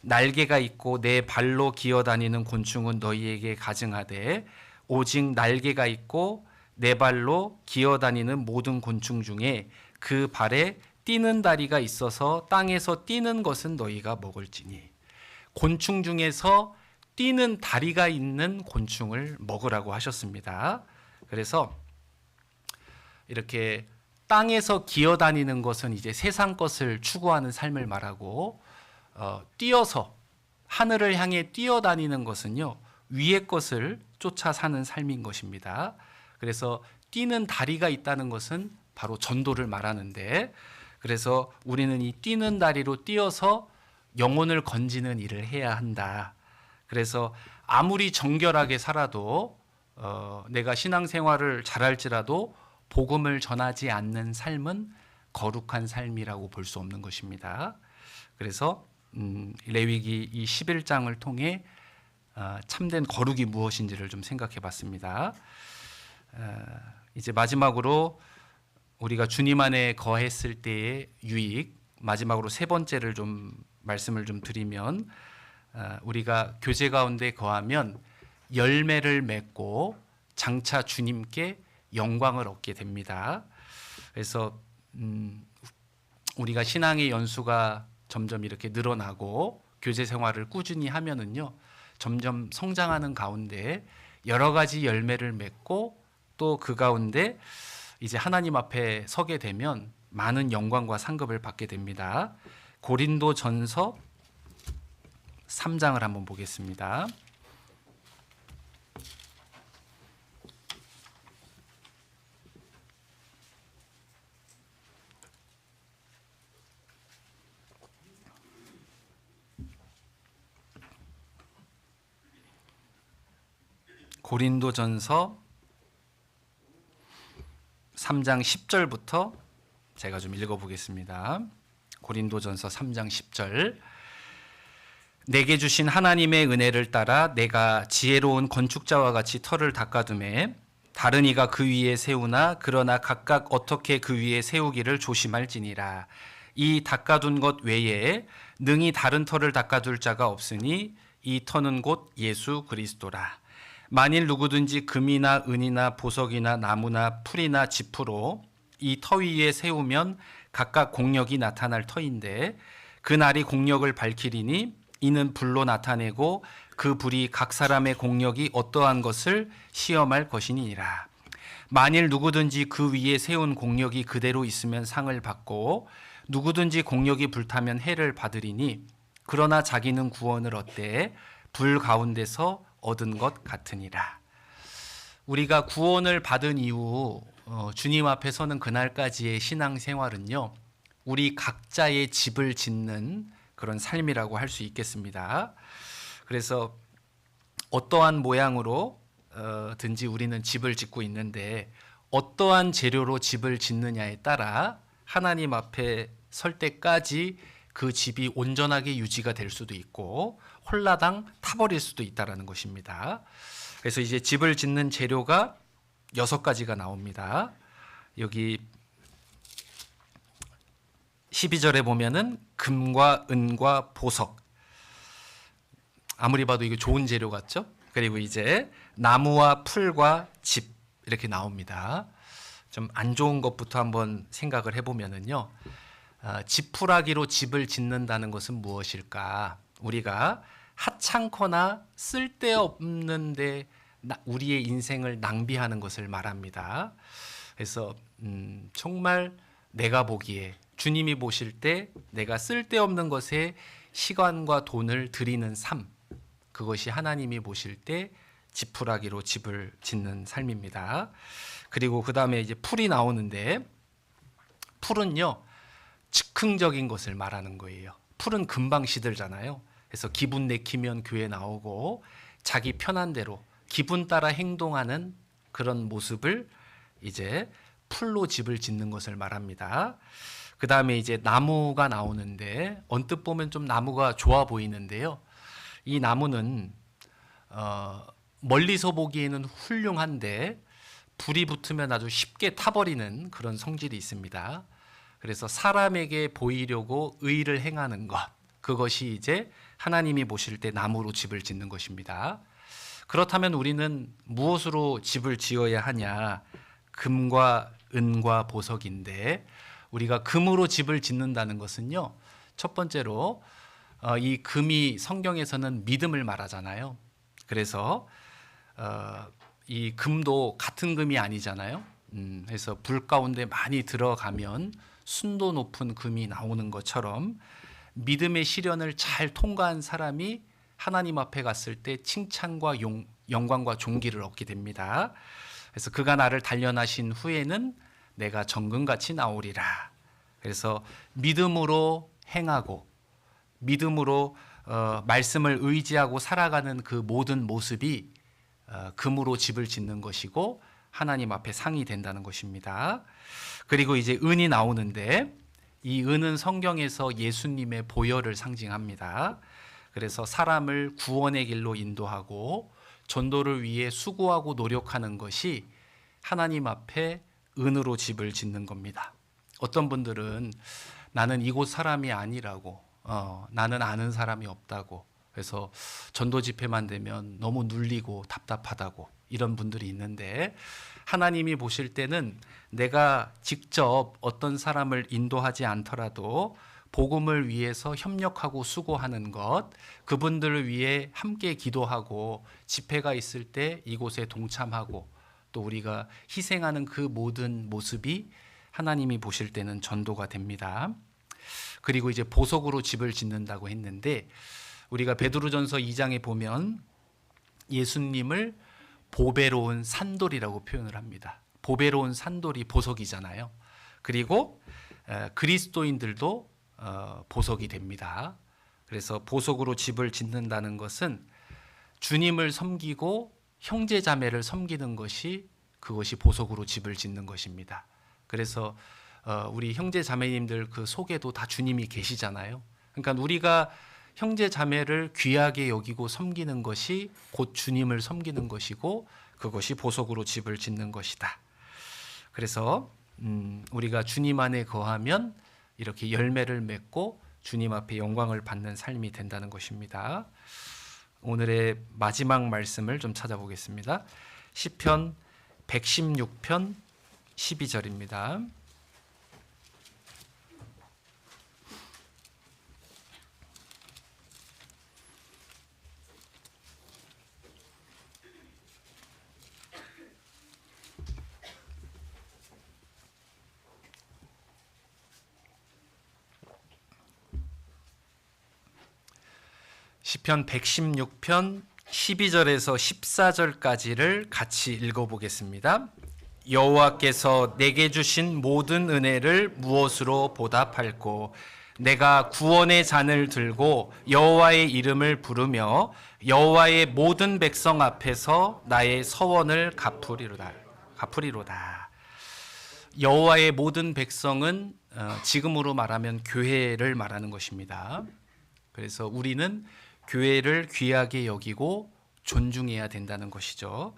A: 날개가 있고 내 발로 기어다니는 곤충은 너희에게 가증하되 오직 날개가 있고 내 발로 기어다니는 모든 곤충 중에 그 발에 뛰는 다리가 있어서 땅에서 뛰는 것은 너희가 먹을지니, 곤충 중에서 뛰는 다리가 있는 곤충을 먹으라고 하셨습니다. 그래서 이렇게 땅에서 기어다니는 것은 이제 세상 것을 추구하는 삶을 말하고, 뛰어서 하늘을 향해 뛰어다니는 것은요, 위의 것을 쫓아 사는 삶인 것입니다. 그래서 뛰는 다리가 있다는 것은 바로 전도를 말하는데, 그래서 우리는 이 뛰는 다리로 뛰어서 영혼을 건지는 일을 해야 한다. 그래서 아무리 정결하게 살아도 내가 신앙생활을 잘할지라도 복음을 전하지 않는 삶은 거룩한 삶이라고 볼 수 없는 것입니다. 그래서 레위기 이 11장을 통해 참된 거룩이 무엇인지를 좀 생각해 봤습니다. 이제 마지막으로 우리가 주님 안에 거했을 때의 유익, 마지막으로 세 번째를 좀 말씀을 좀 드리면, 우리가 교제 가운데 거하면 열매를 맺고 장차 주님께 영광을 얻게 됩니다. 그래서 우리가 신앙의 연수가 점점 이렇게 늘어나고 교제 생활을 꾸준히 하면은요, 점점 성장하는 가운데 여러 가지 열매를 맺고 또 그 가운데 이제 하나님 앞에 서게 되면 많은 영광과 상급을 받게 됩니다. 고린도전서 3장을 한번 보겠습니다. 고린도전서 3장 10절부터 제가 좀 읽어보겠습니다. 고린도전서 3장 10절. 내게 주신 하나님의 은혜를 따라 내가 지혜로운 건축자와 같이 터를 닦아두매 다른 이가 그 위에 세우나 그러나 각각 어떻게 그 위에 세우기를 조심할지니라. 이 닦아둔 것 외에 능히 다른 터를 닦아둘 자가 없으니 이 터는 곧 예수 그리스도라. 만일 누구든지 금이나 은이나 보석이나 나무나 풀이나 지푸로 이 터 위에 세우면 각각 공력이 나타날 터인데 그 날이 공력을 밝히리니 이는 불로 나타내고 그 불이 각 사람의 공력이 어떠한 것을 시험할 것이니라. 만일 누구든지 그 위에 세운 공력이 그대로 있으면 상을 받고 누구든지 공력이 불타면 해를 받으리니 그러나 자기는 구원을 얻되 불 가운데서 얻은 것 같으니라. 우리가 구원을 받은 이후 주님 앞에 서는 그날까지의 신앙생활은요, 우리 각자의 집을 짓는 그런 삶이라고 할 수 있겠습니다. 그래서 어떠한 모양으로 든지 우리는 집을 짓고 있는데 어떠한 재료로 집을 짓느냐에 따라 하나님 앞에 설 때까지 그 집이 온전하게 유지가 될 수도 있고 홀라당 타버릴 수도 있다는 것입니다. 그래서 이제 집을 짓는 재료가 6가지가 나옵니다. 여기 12절에 보면은 금과 은과 보석. 아무리 봐도 이거 좋은 재료 같죠? 그리고 이제 나무와 풀과 집 이렇게 나옵니다. 좀 안 좋은 것부터 한번 생각을 해보면은요, 지푸라기로 집을 짓는다는 것은 무엇일까? 우리가 하찮거나 쓸데없는데 우리의 인생을 낭비하는 것을 말합니다. 그래서 정말 내가 보기에 주님이 보실 때 내가 쓸데없는 것에 시간과 돈을 들이는 삶, 그것이 하나님이 보실 때 지푸라기로 집을 짓는 삶입니다. 그리고 그 다음에 이제 풀이 나오는데, 풀은요 즉흥적인 것을 말하는 거예요. 풀은 금방 시들잖아요. 그래서 기분 내키면 교회 나오고 자기 편한 대로 기분 따라 행동하는 그런 모습을 이제 풀로 집을 짓는 것을 말합니다. 그 다음에 이제 나무가 나오는데, 언뜻 보면 좀 나무가 좋아 보이는데요, 이 나무는 멀리서 보기에는 훌륭한데 불이 붙으면 아주 쉽게 타버리는 그런 성질이 있습니다. 그래서 사람에게 보이려고 의를 행하는 것, 그것이 이제 하나님이 보실 때 나무로 집을 짓는 것입니다. 그렇다면 우리는 무엇으로 집을 지어야 하냐? 금과 은과 보석인데, 우리가 금으로 집을 짓는다는 것은요, 첫 번째로 이 금이 성경에서는 믿음을 말하잖아요. 그래서 이 금도 같은 금이 아니잖아요. 그래서 불 가운데 많이 들어가면 순도 높은 금이 나오는 것처럼 믿음의 시련을 잘 통과한 사람이 하나님 앞에 갔을 때 칭찬과 영광과 존귀를 얻게 됩니다. 그래서 그가 나를 단련하신 후에는 내가 정금같이 나오리라. 그래서 믿음으로 행하고 믿음으로 말씀을 의지하고 살아가는 그 모든 모습이 금으로 집을 짓는 것이고, 하나님 앞에 상이 된다는 것입니다. 그리고 이제 은이 나오는데 이 은은 성경에서 예수님의 보혈을 상징합니다. 그래서 사람을 구원의 길로 인도하고 전도를 위해 수고하고 노력하는 것이 하나님 앞에 은으로 집을 짓는 겁니다. 어떤 분들은 나는 이곳 사람이 아니라고, 나는 아는 사람이 없다고, 그래서 전도 집회만 되면 너무 눌리고 답답하다고 이런 분들이 있는데, 하나님이 보실 때는 내가 직접 어떤 사람을 인도하지 않더라도 복음을 위해서 협력하고 수고하는 것, 그분들을 위해 함께 기도하고 집회가 있을 때 이곳에 동참하고 또 우리가 희생하는 그 모든 모습이 하나님이 보실 때는 전도가 됩니다. 그리고 이제 보석으로 집을 짓는다고 했는데, 우리가 베드로전서 2장에 보면 예수님을 보배로운 산돌이라고 표현을 합니다. 보배로운 산돌이 보석이잖아요. 그리고 그리스도인들도 보석이 됩니다. 그래서 보석으로 집을 짓는다는 것은 주님을 섬기고 형제 자매를 섬기는 것이, 그것이 보석으로 집을 짓는 것입니다. 그래서 우리 형제 자매님들 그 속에도 다 주님이 계시잖아요. 그러니까 우리가 형제 자매를 귀하게 여기고 섬기는 것이 곧 주님을 섬기는 것이고, 그것이 보석으로 집을 짓는 것이다. 그래서 우리가 주님 안에 거하면 이렇게 열매를 맺고 주님 앞에 영광을 받는 삶이 된다는 것입니다. 오늘의 마지막 말씀을 좀 찾아보겠습니다. 시편 116편 12절입니다. 시편 116편 12절에서 14절까지를 같이 읽어보겠습니다. 여호와께서 내게 주신 모든 은혜를 무엇으로 보답할꼬? 내가 구원의 잔을 들고 여호와의 이름을 부르며 여호와의 모든 백성 앞에서 나의 서원을 갚으리로다. 여호와의 모든 백성은 지금으로 말하면 교회를 말하는 것입니다. 그래서 우리는 교회를 귀하게 여기고 존중해야 된다는 것이죠.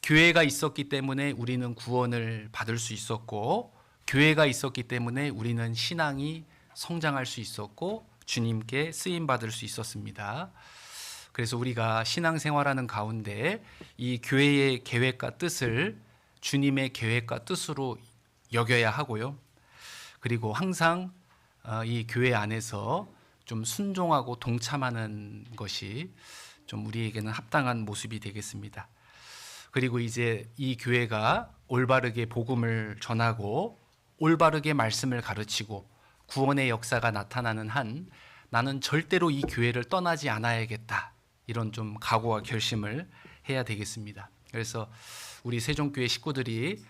A: 교회가 있었기 때문에 우리는 구원을 받을 수 있었고, 교회가 있었기 때문에 우리는 신앙이 성장할 수 있었고 주님께 쓰임 받을 수 있었습니다. 그래서 우리가 신앙생활하는 가운데 이 교회의 계획과 뜻을 주님의 계획과 뜻으로 여겨야 하고요. 그리고 항상 이 교회 안에서 좀 순종하고 동참하는 것이 좀 우리에게는 합당한 모습이 되겠습니다. 그리고 이제 이 교회가 올바르게 복음을 전하고 올바르게 말씀을 가르치고 구원의 역사가 나타나는 한 나는 절대로 이 교회를 떠나지 않아야겠다, 이런 좀 각오와 결심을 해야 되겠습니다. 그래서 우리 세종교회 식구들이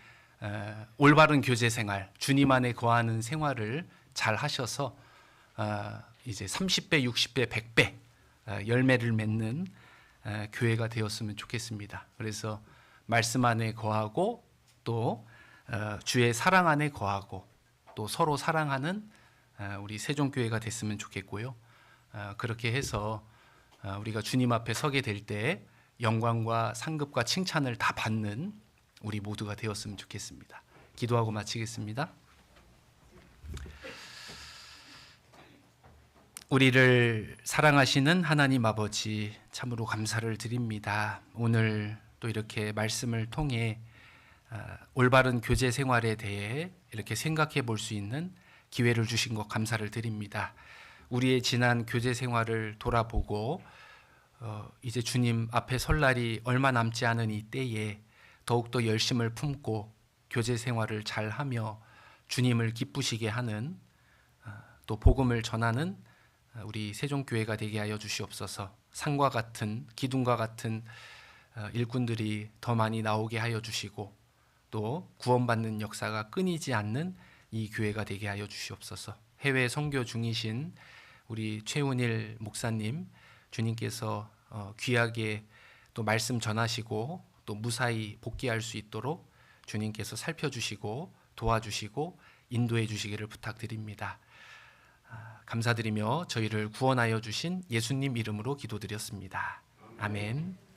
A: 올바른 교제 생활, 주님 안에 거하는 생활을 잘 하셔서 이제 30배, 60배, 100배 열매를 맺는 교회가 되었으면 좋겠습니다. 그래서 말씀 안에 거하고 또 주의 사랑 안에 거하고 또 서로 사랑하는 우리 세종교회가 됐으면 좋겠고요. 그렇게 해서 우리가 주님 앞에 서게 될 때 영광과 상급과 칭찬을 다 받는 우리 모두가 되었으면 좋겠습니다. 기도하고 마치겠습니다. 우리를 사랑하시는 하나님 아버지, 참으로 감사를 드립니다. 오늘 또 이렇게 말씀을 통해 올바른 교제 생활에 대해 이렇게 생각해 볼 수 있는 기회를 주신 것 감사를 드립니다. 우리의 지난 교제 생활을 돌아보고 이제 주님 앞에 설 날이 얼마 남지 않은 이 때에 더욱더 열심을 품고 교제 생활을 잘하며 주님을 기쁘시게 하는 또 복음을 전하는 우리 세종교회가 되게 하여 주시옵소서. 산과 같은 기둥과 같은 일꾼들이 더 많이 나오게 하여 주시고 또 구원받는 역사가 끊이지 않는 이 교회가 되게 하여 주시옵소서. 해외 선교 중이신 우리 최운일 목사님, 주님께서 귀하게 또 말씀 전하시고 또 무사히 복귀할 수 있도록 주님께서 살펴주시고 도와주시고 인도해 주시기를 부탁드립니다. 감사드리며 저희를 구원하여 주신 예수님 이름으로 기도드렸습니다. 아멘.